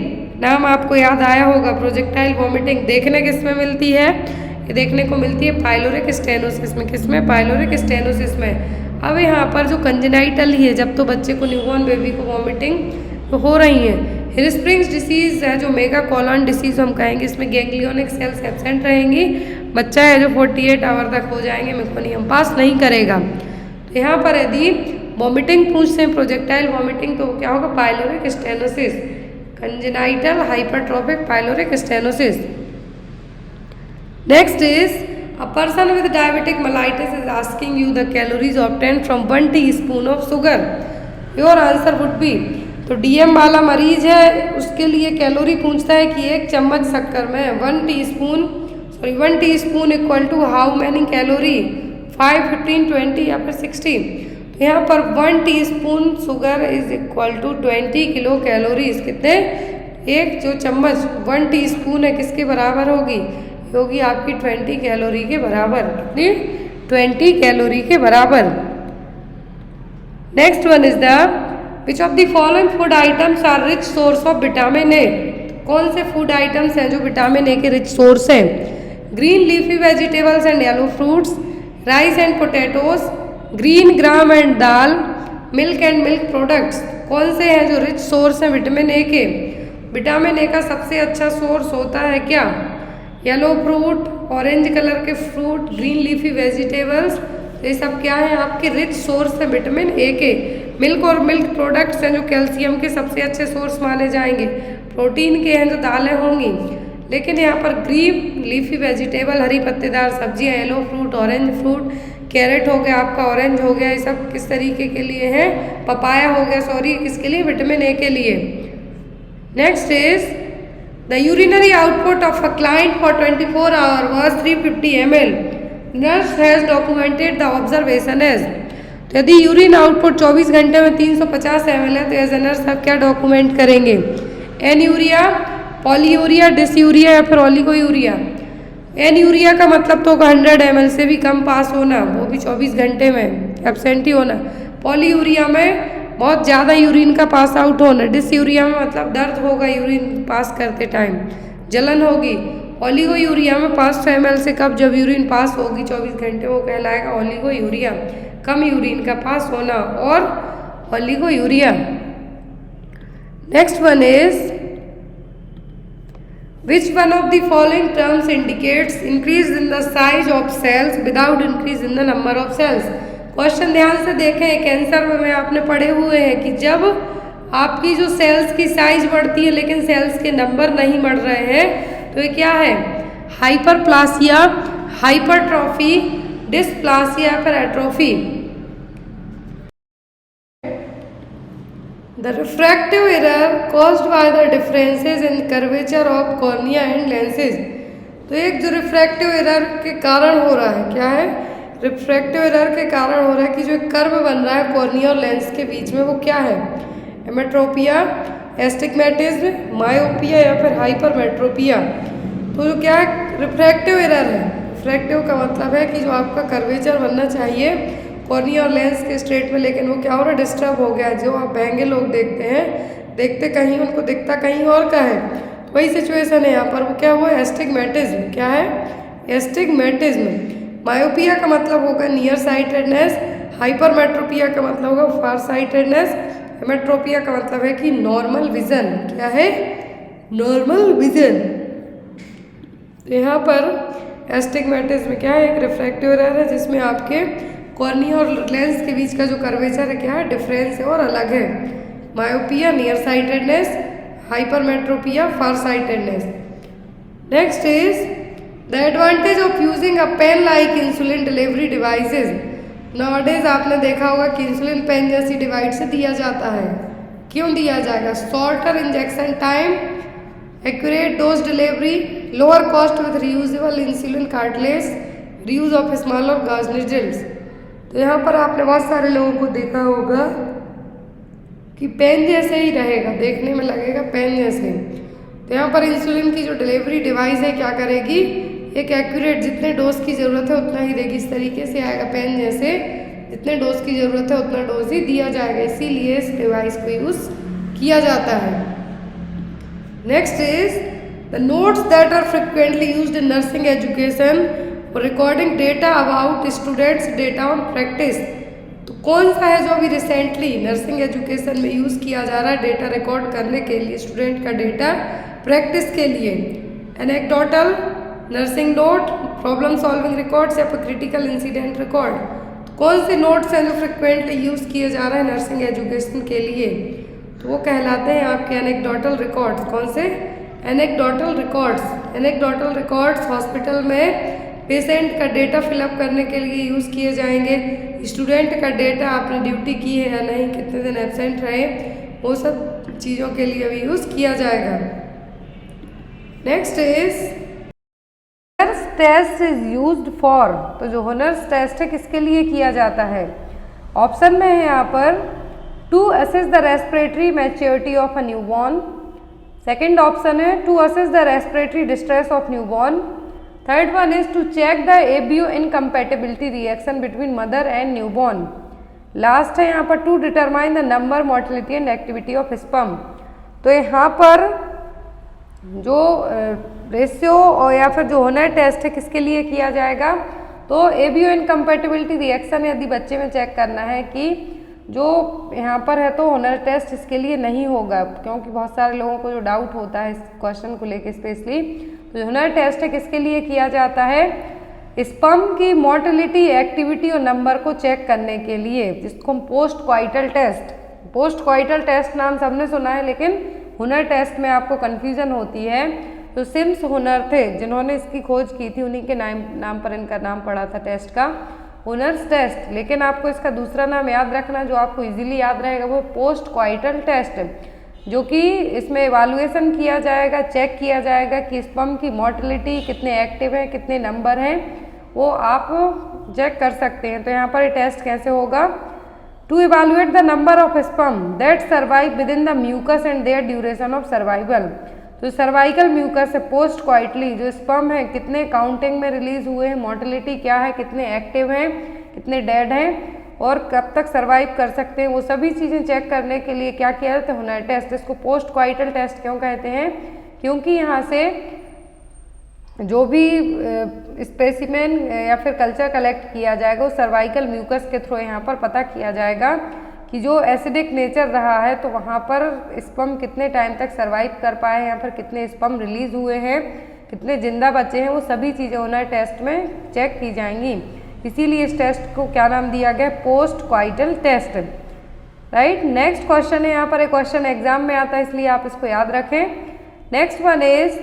नाम आपको याद आया होगा। प्रोजेक्टाइल वॉमिटिंग देखने किस में मिलती है? ये देखने को मिलती है पाइलोरिक स्टेनोसिस में। किस में? पाइलोरिक स्टेनोसिस में। अब यहाँ पर जो कंजेनाइटल ही है, जब तो बच्चे को न्यूबॉर्न बेबी को वॉमिटिंग हो रही है। हिस्प्रिंग्स डिसीज है जो मेगा कॉलन डिसीज हम कहेंगे, इसमें गैंग्लियोनिक सेल्स एब्सेंट रहेंगी। बच्चा है जो 48 आवर तक हो जाएंगे, मेकोनियम पास नहीं करेगा। तो यहाँ पर यदि वॉमिटिंग पूछते हैं प्रोजेक्टाइल वॉमिटिंग, तो क्या होगा? Pyloric stenosis, congenital hypertrophic pyloric stenosis. Next is a person with diabetic mellitus is asking you the calories obtained from 1 teaspoon of sugar. Your answer would be. तो डीएम वाला मरीज है, उसके लिए कैलोरी पूछता है कि 1 चम्मच शक्कर में 1 teaspoon equal to how many calorie? 5, 15, 20 या फिर 60। तो यहाँ पर 1 teaspoon sugar is equal to 20 kilo calories. कितने? 1 जो चम्मच 1 टीस्पून है किसके बराबर होगी? होगी आपकी 20 कैलोरी के बराबर। कितनी? 20 कैलोरी के बराबर। Next one is the which of the following food items are rich source of vitamin A. कौन से फूड आइटम्स हैं जो विटामिन ए के रिच सोर्स हैं? Green leafy vegetables and yellow fruits, rice and potatoes, green gram and dal, milk and milk products. कौन से हैं जो रिच सोर्स हैं विटामिन ए के? विटामिन ए का सबसे अच्छा सोर्स होता है क्या? येलो फ्रूट, ऑरेंज कलर के फ्रूट, ग्रीन लीफी वेजिटेबल्स, ये सब क्या है? आपके रिच सोर्स है विटामिन ए के। मिल्क और मिल्क प्रोडक्ट्स हैं जो कैल्शियम के सबसे अच्छे सोर्स माने जाएंगे। प्रोटीन के हैं जो दालें होंगी। लेकिन यहाँ पर ग्रीन लीफी वेजिटेबल, हरी पत्तेदार सब्जियाँ, yellow fruit, orange fruit, carrot हो गया आपका, ऑरेंज हो गया, ये सब किस तरीके के लिए हैं? पपाया हो गया, सॉरी, किसके लिए? विटामिन ए के लिए। Next is the urinary output of a client for 24 hour was 350 ml। Nurse has documented the observation as. तो यदि यूरिन आउटपुट 24 घंटे में 350 ml है, तो एज ए नर्स आप क्या डॉक्यूमेंट करेंगे? एनयूरिया, पॉलीयूरिया, डिसयूरिया या फिर ओलिगोयूरिया। एनयूरिया का मतलब तो होगा 100 ml से भी कम पास होना, वो भी 24 घंटे में एब्सेंट ही होना। पॉलीयूरिया में बहुत ज़्यादा यूरिन का पास आउट होना। डिसयूरिया में मतलब दर्द होगा यूरिन पास करते टाइम, जलन होगी। ओलिगोयूरिया में 500 ml से कम जब यूरिन पास होगी 24 घंटे, वो कहलाएगा ओलिगोयूरिया, कम यूरिन का पास होना और oliguria. Next one is Which one of the following terms indicates increase in the size of cells without increase in the number of cells? Question ध्यान से देखें, कैंसर में आपने पढ़े हुए हैं कि जब आपकी जो सेल्स की साइज बढ़ती है लेकिन सेल्स के नंबर नहीं बढ़ रहे हैं, तो ये क्या है? हाइपरप्लासिया, हाइपरट्रॉफी, डिस्प्लासिया फिर atrophy. The refractive error caused by the differences in curvature of cornea and lenses। तो एक जो रिफ्रैक्टिव एरर के कारण हो रहा है, क्या है? रिफ्रैक्टिव एरर के कारण हो रहा है कि जो कर्व बन रहा है कॉर्निया और लेंस के बीच में, वो क्या है? एमेट्रोपिया, एस्टिग्मेटिज्म, मायोपिया या फिर हाइपरमेट्रोपिया। तो जो क्या है? रिफ्रैक्टिव एरर है। रिफ्रैक्टिव का मतलब है कि जो आपका कर्वेचर बनना चाहिए कॉर्निया और लेंस के स्ट्रेट में, लेकिन वो क्या हो रहा है? डिस्टर्ब हो गया। जो आप बहंगे लोग देखते हैं, देखते कहीं उनको दिखता कहीं और का है, तो वही सिचुएशन है यहाँ पर। वो क्या हुआ? एस्टिग्मेटिज्म। क्या है? एस्टिग्मेटिज्म। मायोपिया का मतलब होगा नियर साइटेडनेस, हाइपरमेट्रोपिया का मतलब होगा फार साइटेडनेस, हेमेट्रोपिया का मतलब है कि नॉर्मल विजन। क्या है? Normal vision. तो यहाँ पर एस्टिग्मेटिज्म क्या है? एक रिफ्रैक्टिव एरर है जिसमें आपके कॉर्निया और लेंस के बीच का जो कर्वेचर है, क्या है? डिफरेंस है और अलग है। Myopia near sightedness, hypermetropia far sightedness. Next is the advantage of using a pen like insulin delivery devices. Nowadays आपने देखा होगा कि इंसुलिन पेन जैसी डिवाइस से दिया जाता है। क्यों दिया जाएगा? Shorter injection time, accurate dose delivery, lower cost with reusable insulin cartilage, reuse of smaller gauge needles. तो यहाँ पर आपने बहुत सारे लोगों को देखा होगा कि पेन जैसे ही रहेगा, देखने में लगेगा पेन जैसे। तो यहाँ पर इंसुलिन की जो डिलीवरी डिवाइस है क्या करेगी? एक एक्यूरेट, जितने डोज की ज़रूरत है उतना ही देगी। इस तरीके से आएगा पेन जैसे, जितने डोज की ज़रूरत है उतना डोज ही दिया जाएगा। इसीलिए इस डिवाइस को यूज़ किया जाता है। Next is the notes that are frequently used in nursing education और recording data about students data on practice. तो कौन सा है जो अभी रिसेंटली नर्सिंग एजुकेशन में यूज़ किया जा रहा है डेटा रिकॉर्ड करने के लिए, स्टूडेंट का डेटा प्रैक्टिस के लिए? Anecdotal, nursing note, problem solving records या फिर क्रिटिकल इंसिडेंट रिकॉर्ड। तो कौन से नोट्स हैं जो फ्रिक्वेंटली यूज़ किए जा रहे हैं नर्सिंग एजुकेशन के लिए? तो वो कहलाते हैं आपके एनेक्डोटल रिकॉर्ड्स। कौन से? Anecdotal records. Anecdotal records hospital में पेशेंट का डेटा फिलअप करने के लिए यूज़ किए जाएंगे। स्टूडेंट का डेटा, आपने ड्यूटी की है या नहीं, कितने दिन एब्सेंट रहे, वो सब चीज़ों के लिए भी यूज़ किया जाएगा। Next is Huhner's test is used for. तो जो हॉनर्स टेस्ट है किसके लिए किया जाता है? ऑप्शन में है यहाँ पर to assess the respiratory maturity of a newborn. Second option है to assess the respiratory distress of newborn. Third one is to check the ABO incompatibility reaction between mother and newborn. Last है यहाँ पर to determine the number, mortality and activity of sperm. तो यहाँ पर जो रेशियो और या फिर जो हॉनर टेस्ट है किसके लिए किया जाएगा? तो एबीओ इनकम्पैटिबिलिटी रिएक्शन यदि बच्चे में चेक करना है कि जो यहाँ पर है, तो हॉनर टेस्ट इसके लिए नहीं होगा, क्योंकि बहुत सारे लोगों को जो डाउट होता है इस क्वेश्चन को लेके स्पेशली। तो हॉनर टेस्ट है किसके लिए किया जाता है? स्पर्म की मोर्टेलिटी, एक्टिविटी और नंबर को चेक करने के लिए, जिसको हम post coital test, post coital test नाम सबने सुना है, लेकिन हॉनर टेस्ट में आपको कन्फ्यूजन होती है। तो सिम्स हॉनर थे जिन्होंने इसकी खोज की थी, उन्हीं के नाम पर इनका नाम पड़ा था टेस्ट का, हॉनर्स टेस्ट। लेकिन आपको इसका दूसरा नाम याद रखना जो आपको इजीली याद रहेगा, वो पोस्ट क्वाइटल टेस्ट, जो कि इसमें इवालुएशन किया जाएगा, चेक किया जाएगा कि स्पर्म की मोर्टेलिटी कितने एक्टिव हैं, कितने नंबर हैं, वो आप चेक कर सकते हैं। तो यहाँ पर ये टेस्ट कैसे होगा? To evaluate the number of sperm that survive within the mucus and their duration of survival. तो सर्वाइकल म्यूकस से पोस्ट क्वाइटली जो स्पर्म है कितने काउंटिंग में रिलीज हुए हैं, मोर्टेलिटी क्या है, कितने एक्टिव हैं, कितने डेड हैं और कब तक सर्वाइव कर सकते हैं, वो सभी चीज़ें चेक करने के लिए क्या किया जाता है? Huhner test. इसको पोस्ट क्वाइटल टेस्ट क्यों कहते हैं? क्योंकि यहाँ से जो भी स्पेसिमेन या फिर कल्चर कलेक्ट किया जाएगा वो सर्वाइकल म्यूकस के थ्रू यहाँ पर पता किया जाएगा कि जो एसिडिक नेचर रहा है तो वहाँ पर स्पर्म कितने टाइम तक सर्वाइव कर पाए हैं, यहाँ पर कितने स्पर्म रिलीज हुए हैं, कितने जिंदा बचे हैं, वो सभी चीज़ें हॉनर टेस्ट में चेक की जाएंगी। इसीलिए इस टेस्ट को क्या नाम दिया गया? Post coital test. Right. Next question है, यहाँ पर एक क्वेश्चन एग्जाम में आता है इसलिए आप इसको याद रखें। Next one is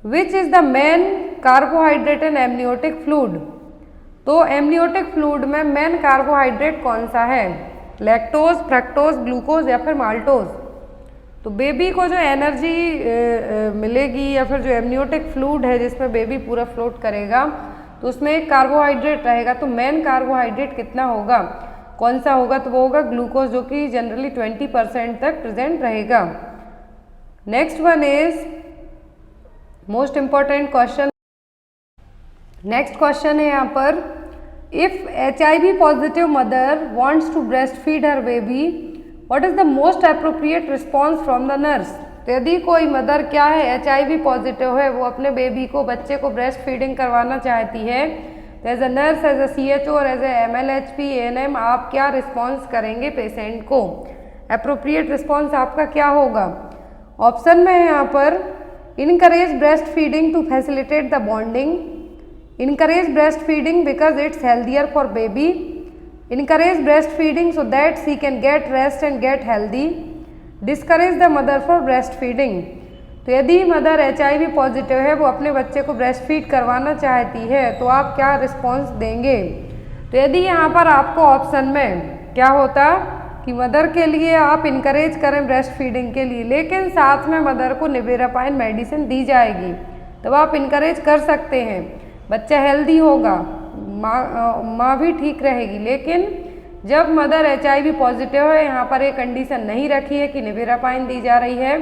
which is the main carbohydrate in amniotic fluid. तो एमनियोटिक फ्लूइड में मेन कार्बोहाइड्रेट कौन सा है? लैक्टोज, फ्रक्टोज, ग्लूकोज या फिर माल्टोज। तो बेबी को जो एनर्जी मिलेगी या फिर जो एमनियोटिक फ्लूइड है जिसमें बेबी पूरा फ्लोट करेगा तो उसमें एक कार्बोहाइड्रेट रहेगा। तो मेन कार्बोहाइड्रेट कितना होगा, कौन सा होगा? तो वो होगा ग्लूकोज, जो कि जनरली 20% तक प्रेजेंट रहेगा। Next one is most important question. Next question है यहाँ पर, if HIV positive mother wants to breast feed her baby what is the most appropriate response from the nurse. तो यदि कोई मदर क्या है HIV पॉजिटिव है, वो अपने बेबी को, बच्चे को ब्रेस्ट फीडिंग करवाना चाहती है, तो as a nurse, as a CHO और एज ए MLHP ANM आप क्या रिस्पॉन्स करेंगे पेशेंट को? अप्रोप्रिएट रिस्पॉन्स आपका क्या होगा? ऑप्शन में है यहाँ पर encourage breast feeding to facilitate the bonding, encourage breastfeeding because it's healthier for baby, encourage breastfeeding so that she can get rest and get healthy, discourage the mother for breastfeeding। तो यदि मदर HIV पॉजिटिव है, वो अपने बच्चे को ब्रेस्ट फीड करवाना चाहती है, तो आप क्या रिस्पॉन्स देंगे? तो यदि यहाँ पर आपको ऑप्शन में क्या होता कि मदर के लिए आप इनकरेज करें ब्रेस्ट फीडिंग के लिए, लेकिन साथ में मदर को निवेरापाइन मेडिसिन दी जाएगी, तब आप इनकरेज कर सकते हैं, बच्चा हेल्दी होगा, माँ भी ठीक रहेगी। लेकिन जब मदर HIV पॉजिटिव है, यहाँ पर एक कंडीशन नहीं रखी है कि निवेरापाइन दी जा रही है,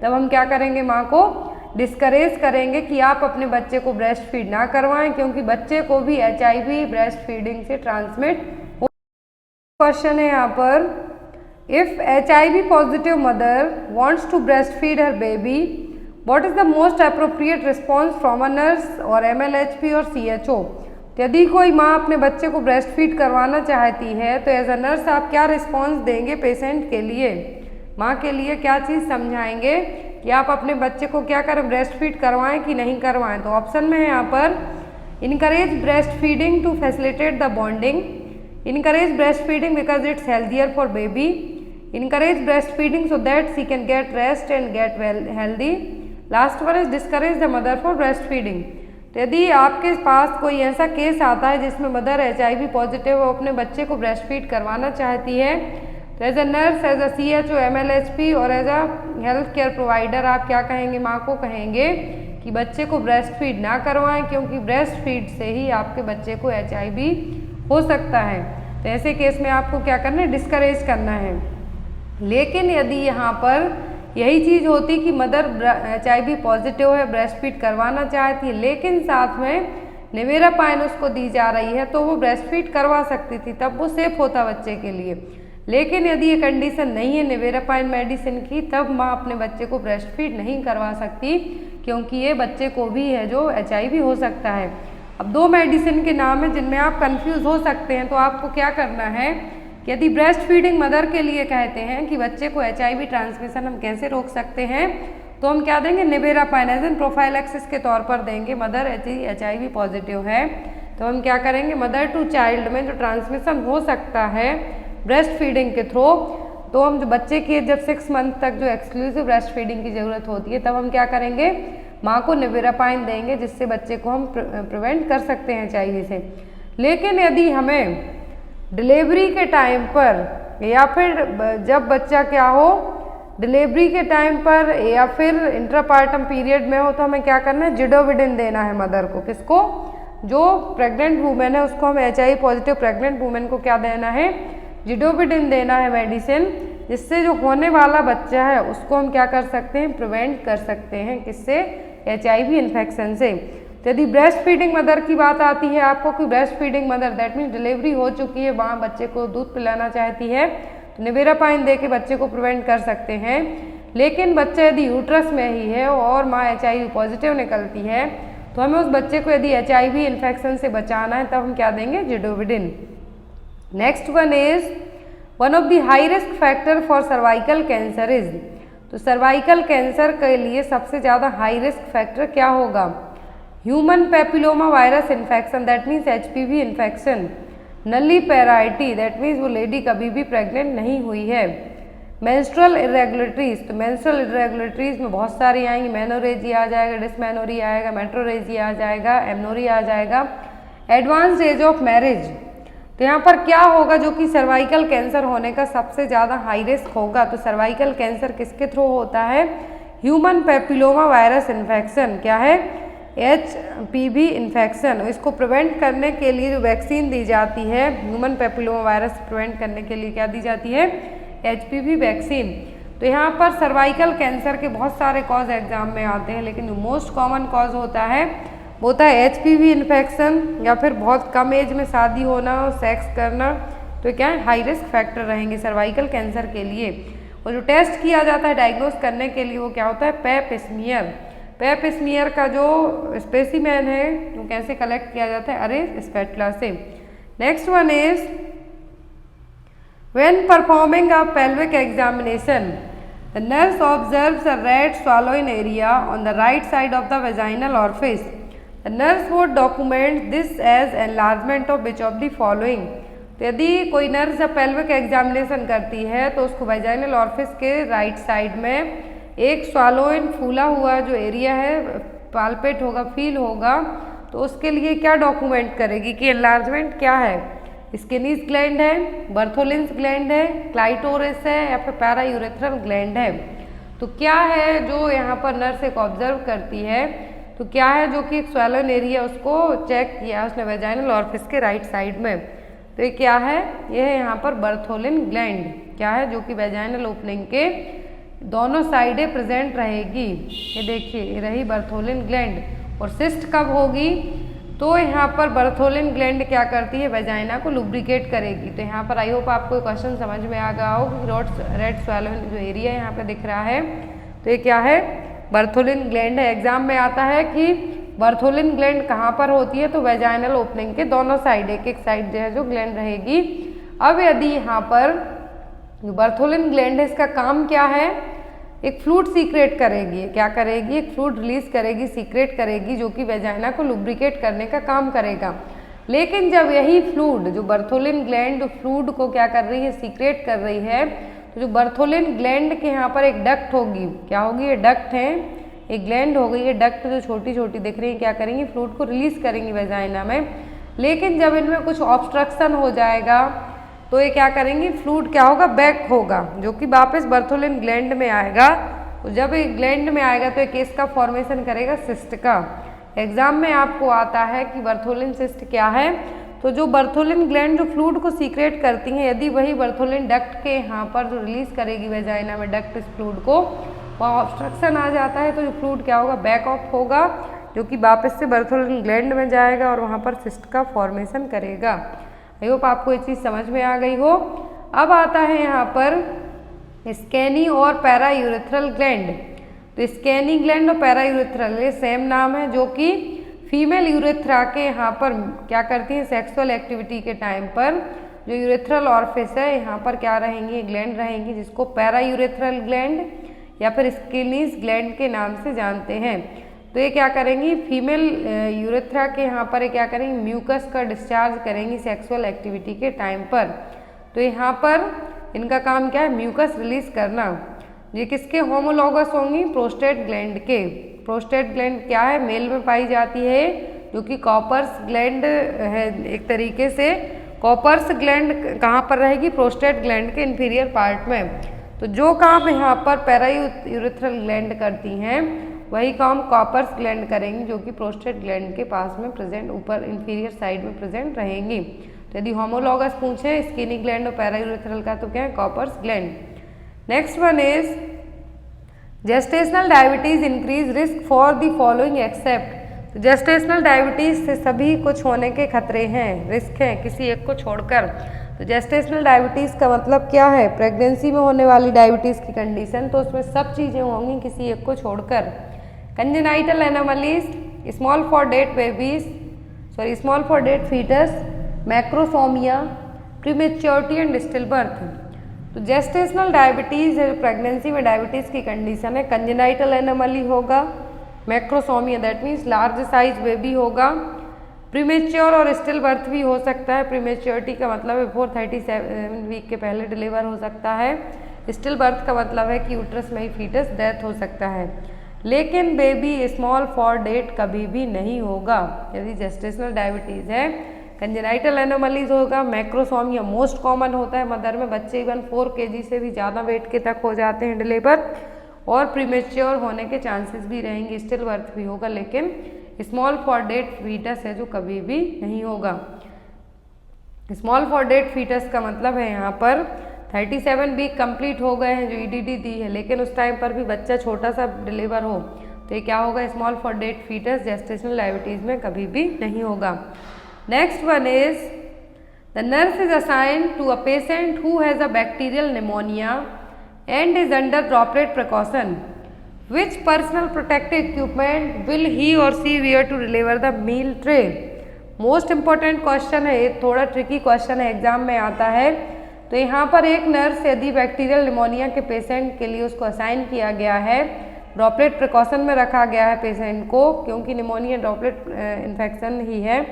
तब हम क्या करेंगे? माँ को डिस्करेज करेंगे कि आप अपने बच्चे को ब्रेस्ट फीड ना करवाएं, क्योंकि बच्चे को भी HIV ब्रेस्ट फीडिंग से ट्रांसमिट हो। क्वेश्चन है यहाँ पर, if HIV positive mother wants to breast feed her baby what is the most appropriate response from a nurse और MLHP और CHO। यदि कोई माँ अपने बच्चे को ब्रेस्ट फीड करवाना चाहती है, तो एज अ नर्स आप क्या रिस्पॉन्स देंगे पेशेंट के लिए? माँ के लिए क्या चीज़ समझाएंगे कि आप अपने बच्चे को क्या करें, ब्रेस्ट फीड करवाएं कि नहीं करवाएं? तो ऑप्शन में है यहाँ पर encourage breast feeding to facilitate the bonding, encourage breast feeding because it's healthier for baby, encourage breast feeding so that she can get rest and get healthy, last one is discourage the mother for breast feeding. तो यदि आपके पास कोई ऐसा केस आता है जिसमें मदर HIV पॉजिटिव वो अपने बच्चे को ब्रेस्ट फीड करवाना चाहती है, तो as a nurse, as a CHO, MLHP और as a health care provider आप क्या कहेंगे? माँ को कहेंगे कि बच्चे को ब्रेस्ट फीड ना करवाएं, क्योंकि ब्रेस्ट फीड से ही आपके बच्चे को HIV हो सकता है। तो ऐसे केस में आपको क्या करना है? डिस्करेज करना है। लेकिन यदि यहाँ पर यही चीज़ होती कि मदर HIV पॉजिटिव है, ब्रेस्ट फीड करवाना चाहती है, लेकिन साथ में निवेरापाइन उसको दी जा रही है, तो वो ब्रेस्ट फीड करवा सकती थी, तब वो सेफ होता बच्चे के लिए। लेकिन यदि ये कंडीशन नहीं है निवेरापाइन मेडिसिन की, तब माँ अपने बच्चे को ब्रेस्ट फीड नहीं करवा सकती, क्योंकि ये बच्चे को भी है जो HIV हो सकता है। अब दो मेडिसिन के नाम हैं जिनमें आप कंफ्यूज हो सकते हैं, तो आपको क्या करना है? यदि ब्रेस्ट फीडिंग मदर के लिए कहते हैं कि बच्चे को HIV ट्रांसमिशन हम कैसे रोक सकते हैं, तो हम क्या देंगे? निवेरापाइन एज एन प्रोफाइलैक्सिस के तौर पर देंगे। मदर यदि HIV पॉजिटिव है तो हम क्या करेंगे? मदर टू चाइल्ड में जो ट्रांसमिशन हो सकता है ब्रेस्ट फीडिंग के थ्रू, तो हम जो बच्चे की जब 6 मंथ तक जो एक्सक्लूसिव ब्रेस्ट फीडिंग की ज़रूरत होती है, तब हम क्या करेंगे? माँ को निवेरापाइन देंगे, जिससे बच्चे को हम प्रिवेंट कर सकते हैं HIV से। लेकिन यदि हमें डिलीवरी के टाइम पर या फिर जब बच्चा क्या हो, डिलीवरी के टाइम पर या फिर इंट्रापार्टम पीरियड में हो, तो हमें क्या करना है? जिडोविडिन देना है मदर को। किसको? जो प्रेग्नेंट वूमेन है उसको हम HIV पॉजिटिव प्रेग्नेंट वूमेन को क्या देना है? जिडोविडिन देना है मेडिसिन, जिससे जो होने वाला बच्चा है उसको हम क्या कर सकते हैं? प्रिवेंट कर सकते हैं। किससे? HIV इन्फेक्शन से। तो यदि ब्रेस्ट फीडिंग मदर की बात आती है आपको कि breast feeding mother that means delivery हो चुकी है, वहाँ बच्चे को दूध पिलाना चाहती है, तो निवेरापाइन दे के बच्चे को प्रिवेंट कर सकते हैं। लेकिन बच्चा यदि यूट्रस में ही है और माँ HIV पॉजिटिव निकलती है, तो हमें उस बच्चे को यदि HIV इन्फेक्शन से बचाना है, तब हम क्या देंगे? Zidovudine. Next one is one of the high risk factor for cervical cancer is. तो सर्वाइकल कैंसर के लिए सबसे ज़्यादा हाई रिस्क फैक्टर क्या होगा? Human papilloma virus infection that means HPV infection, nulliparity, that means वो लेडी कभी भी प्रेग्नेंट नहीं हुई है। मेंस्ट्रुअल इरेगुलरिटीज, तो मेंस्ट्रुअल इरेगुलरिटीज में बहुत सारी आएंगी, मेनोरेजिया आ जाएगा, डिसमेनोरिया आएगा, मेट्रोरेजिया आ जाएगा, एमनोरिया आ जाएगा। एडवांस्ड एज ऑफ मैरिज, तो यहाँ पर क्या होगा, जो कि सर्वाइकल कैंसर होने का सबसे ज़्यादा हाई रिस्क होगा। तो सर्वाइकल कैंसर किसके थ्रू होता है, ह्यूमन पेपिलोमा वायरस इन्फेक्शन, क्या है, HPV इन्फेक्शन। इसको प्रिवेंट करने के लिए जो वैक्सीन दी जाती है, ह्यूमन पेपिलोमा वायरस प्रिवेंट करने के लिए क्या दी जाती है, HPV वैक्सीन। तो यहाँ पर सर्वाइकल कैंसर के बहुत सारे कॉज एग्जाम में आते हैं, लेकिन जो मोस्ट कॉमन कॉज होता है वो होता है HPV इन्फेक्शन, या फिर बहुत कम एज में शादी होना और सेक्स करना, तो क्या है, हाई रिस्क फैक्टर रहेंगे सर्वाइकल कैंसर के लिए। और जो टेस्ट किया जाता है डायग्नोस करने के लिए वो क्या होता है, पैप स्मीयर। पैप स्मीयर का जो स्पेसिमेन है वो कैसे कलेक्ट किया जाता है, अरे स्पेटुला से। Next one is when performing a pelvic examination the nurse observes a red swallowing area on the right side of the vaginal orifice. The nurse would document this as enlargement of which of the following. तो यदि कोई नर्स जब पेल्विक एग्जामिनेशन करती है तो उसको वेजाइनल ऑरिफिस के राइट साइड में एक स्वालोइन फूला हुआ जो एरिया है पाल्पेट होगा, फील होगा, तो उसके लिए क्या डॉक्यूमेंट करेगी कि एनलार्जमेंट क्या है, स्किनीज ग्लैंड है, बर्थोलिन्स ग्लैंड है, क्लाइटोरिस है, या फिर पैरायूरेथ्रल ग्लैंड है। तो क्या है जो यहाँ पर नर्स एक ऑब्जर्व करती है, तो क्या है जो कि एक स्वैलन एरिया उसको चेक किया उसने वेजाइनल ऑरिफिस के राइट साइड में, तो ये क्या है, ये है यहाँ पर बर्थोलिन ग्लैंड, क्या है, जो कि वेजाइनल ओपनिंग के दोनों साइडें प्रेजेंट रहेगी। ये देखिए, ये रही बर्थोलिन ग्लैंड। और सिस्ट कब होगी, तो यहाँ पर बर्थोलिन ग्लैंड क्या करती है, वेजाइना को लुब्रिकेट करेगी। तो यहाँ पर आई होप आपको क्वेश्चन समझ में आ गया हो कि रेड स्वैलन जो एरिया यहाँ पे दिख रहा है, तो ये क्या है, बर्थोलिन ग्लैंड है। एग्जाम में आता है कि बर्थोलिन ग्लैंड कहाँ पर होती है, तो वेजाइनल ओपनिंग के दोनों साइड, एक एक साइड जो है जो ग्लैंड रहेगी। अब यदि यहाँ पर जो बर्थोलिन ग्लैंड है इसका काम क्या है, एक फ्लूइड सीक्रेट करेगी, क्या करेगी, एक फ्लूइड रिलीज करेगी, सीक्रेट करेगी, जो कि वेजाइना को लुब्रिकेट करने का काम करेगा। लेकिन जब यही फ्लूइड जो बर्थोलिन ग्लैंड फ्लूइड को क्या कर रही है, सीक्रेट कर रही है, तो जो बर्थोलिन ग्लैंड के यहाँ पर एक डक्ट होगी, क्या होगी, ये डक्ट है, एक ग्लैंड हो गई, ये डक्ट जो छोटी छोटी दिख रही है क्या करेंगी, फ्लूइड को रिलीज करेंगी वेजाइना में। लेकिन जब इनमें कुछ ऑब्स्ट्रक्शन हो जाएगा तो ये क्या करेंगी, फ्लूइड क्या होगा, बैक होगा, जो कि वापस बर्थोलिन ग्लैंड में आएगा। तो जब ये ग्लैंड में आएगा तो एक केस का फॉर्मेशन करेगा, सिस्ट का। एग्जाम में आपको आता है कि बर्थोलिन सिस्ट क्या है, तो जो बर्थोलिन ग्लैंड जो फ्लूइड को सीक्रेट करती हैं, यदि वही बर्थोलिन डक्ट के यहाँ पर जो रिलीज करेगी वेजाइना में डक्ट इस फ्लूइड को, वहाँ ऑब्स्ट्रक्शन आ जाता है, तो जो फ्लूइड क्या होगा, बैक ऑफ होगा, जो कि वापस से बर्थोलिन ग्लैंड में जाएगा और वहाँ पर सिस्ट का फॉर्मेशन करेगा। आई होप आपको ये चीज़ समझ में आ गई हो। अब आता है यहाँ पर स्कैनी और पैरायूरेथ्रल ग्लैंड। तो स्कैनी ग्लैंड और पैरायूरेथ्रल ये सेम नाम है, जो कि फीमेल यूरेथ्रा के यहाँ पर क्या करती हैं, सेक्सुअल एक्टिविटी के टाइम पर जो यूरेथ्रल ऑरिफिस है यहाँ पर क्या रहेंगी, ग्लैंड रहेंगी, जिसको पैरायूरेथ्रल ग्लैंड या फिर स्किनीज ग्लैंड के नाम से जानते हैं। तो ये क्या करेंगी, फीमेल यूरेथ्रा के यहाँ पर क्या करेंगी, म्यूकस का डिस्चार्ज करेंगी सेक्सुअल एक्टिविटी के टाइम पर। तो यहाँ पर इनका काम क्या है, म्यूकस रिलीज करना। ये किसके होमोलॉगस होंगी, प्रोस्टेट ग्लैंड के। प्रोस्टेट ग्लैंड क्या है, मेल में पाई जाती है, जो कि कॉपर्स ग्लैंड है एक तरीके से। कॉपर्स ग्लैंड कहाँ पर रहेगी, प्रोस्टेट ग्लैंड के इंफीरियर पार्ट में। तो जो काम यहाँ पर पैरायूरेथ्रल ग्लैंड करती हैं वही काम कॉपर्स ग्लैंड करेंगी, जो कि प्रोस्टेट ग्लैंड के पास में प्रेजेंट, ऊपर इंफीरियर साइड में प्रेजेंट रहेंगी। तो यदि होमोलॉगस पूछे स्किनी ग्लैंड और पैरायूरेथ्रल का, तो क्या है, Cowper's gland. Next one is gestational diabetes increase risk for the following except. तो जेस्टेशनल डायबिटीज से सभी कुछ होने के खतरे हैं, रिस्क हैं, किसी एक को छोड़कर। तो जेस्टेशनल डायबिटीज़ का मतलब क्या है, प्रेगनेंसी में होने वाली डायबिटीज़ की कंडीशन, तो उसमें सब चीज़ें होंगी किसी एक को छोड़कर। Congenital anomalies, small for date babies, small for date fetus, macrosomia, prematurity and still birth. तो जेस्टेशनल डायबिटीज़ है, प्रेगनेंसी में डायबिटीज़ की कंडीशन है। कंजेनाइटल एनोमली होगा, macrosomia that means large size baby होगा, प्रीमेच्योर और स्टिल बर्थ भी हो सकता है। प्रीमेच्योरिटी का मतलब है बिफोर 37 वीक के पहले डिलीवर हो सकता है। स्टिल बर्थ का मतलब है कि यूट्रस में ही फीटस डेथ हो सकता है। लेकिन बेबी स्मॉल फॉर डेट कभी भी नहीं होगा। यदि जेस्टेशनल डायबिटीज़ है, कंजेनाइटल एनोमलीज होगा, मैक्रोसोमिया मोस्ट कॉमन होता है मदर में, बच्चे इवन 4 kg से भी ज़्यादा वेट के तक हो जाते हैं डिलीवर, और प्रीमेच्योर होने के चांसेस भी रहेंगे, स्टिल बर्थ भी होगा, लेकिन स्मॉल फॉर डेट फीटस है जो कभी भी नहीं होगा। स्मॉल फॉर डेट फीटस का मतलब है यहाँ पर 37 वीक कंप्लीट हो गए हैं जो ईडीडी दी है, लेकिन उस टाइम पर भी बच्चा छोटा सा डिलीवर हो तो ये क्या होगा, small for date fetus gestational diabetes में कभी भी नहीं होगा। Next one is the nurse is assigned to a patient who has a bacterial pneumonia and is under droplet precaution. Which personal protective equipment will he or she wear to deliver the meal tray? Most important question है, ये थोड़ा ट्रिकी क्वेश्चन है, एग्जाम में आता है। तो यहाँ पर एक नर्स यदि बैक्टीरियल निमोनिया के पेशेंट के लिए उसको असाइन किया गया है, ड्रॉपलेट प्रिकॉशन में रखा गया है पेशेंट को, क्योंकि निमोनिया ड्रॉपलेट इन्फेक्शन ही है,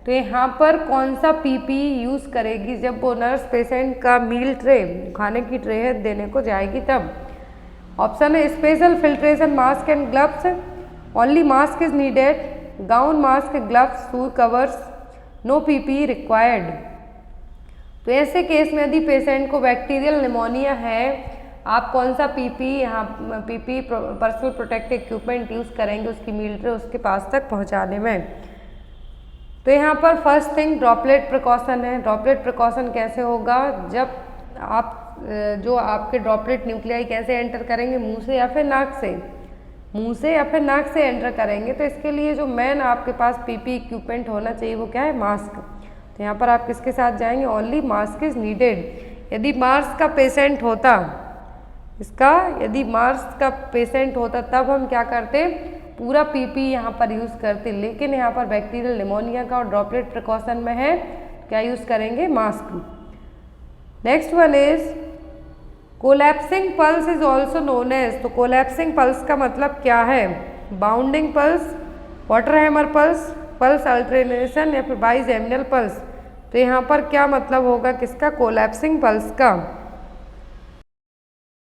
तो यहाँ पर कौन सा पीपी यूज़ करेगी जब वो नर्स पेशेंट का मील ट्रे, खाने की ट्रे है, देने को जाएगी तब। ऑप्शन है special filtration mask and gloves, only mask is needed, gown mask gloves shoe covers, no PP required. तो ऐसे केस में यदि पेशेंट को बैक्टीरियल निमोनिया है, आप कौन सा पीपी यहाँ PP personal protective equipment use करेंगे उसकी मील ट्रे उसके पास तक पहुँचाने में। तो यहाँ पर फर्स्ट थिंग ड्रॉपलेट प्रिकॉशन है। ड्रॉपलेट प्रिकॉशन कैसे होगा, जब आप जो आपके ड्रॉपलेट न्यूक्लियाई कैसे एंटर करेंगे, मुंह से या फिर नाक से, मुंह से या फिर नाक से एंटर करेंगे, तो इसके लिए जो मेन आपके पास पीपी इक्विपमेंट होना चाहिए वो क्या है, मास्क। तो यहाँ पर आप किसके साथ जाएंगे, ओनली मास्क इज नीडेड। यदि मार्स का पेशेंट होता, यदि मार्स का पेशेंट होता तब हम क्या करते, पूरा पीपी यहाँ पर यूज़ करते, लेकिन यहाँ पर बैक्टीरियल निमोनिया का और ड्रॉपलेट प्रिकॉशन में है, क्या यूज़ करेंगे, mask. Next one is collapsing pulse is also known as. तो कोलैप्सिंग पल्स का मतलब क्या है, bounding pulse, water hammer pulse, pulse alternation या फिर बाइजेमिनल पल्स। तो यहाँ पर क्या मतलब होगा किसका, कोलैप्सिंग पल्स का।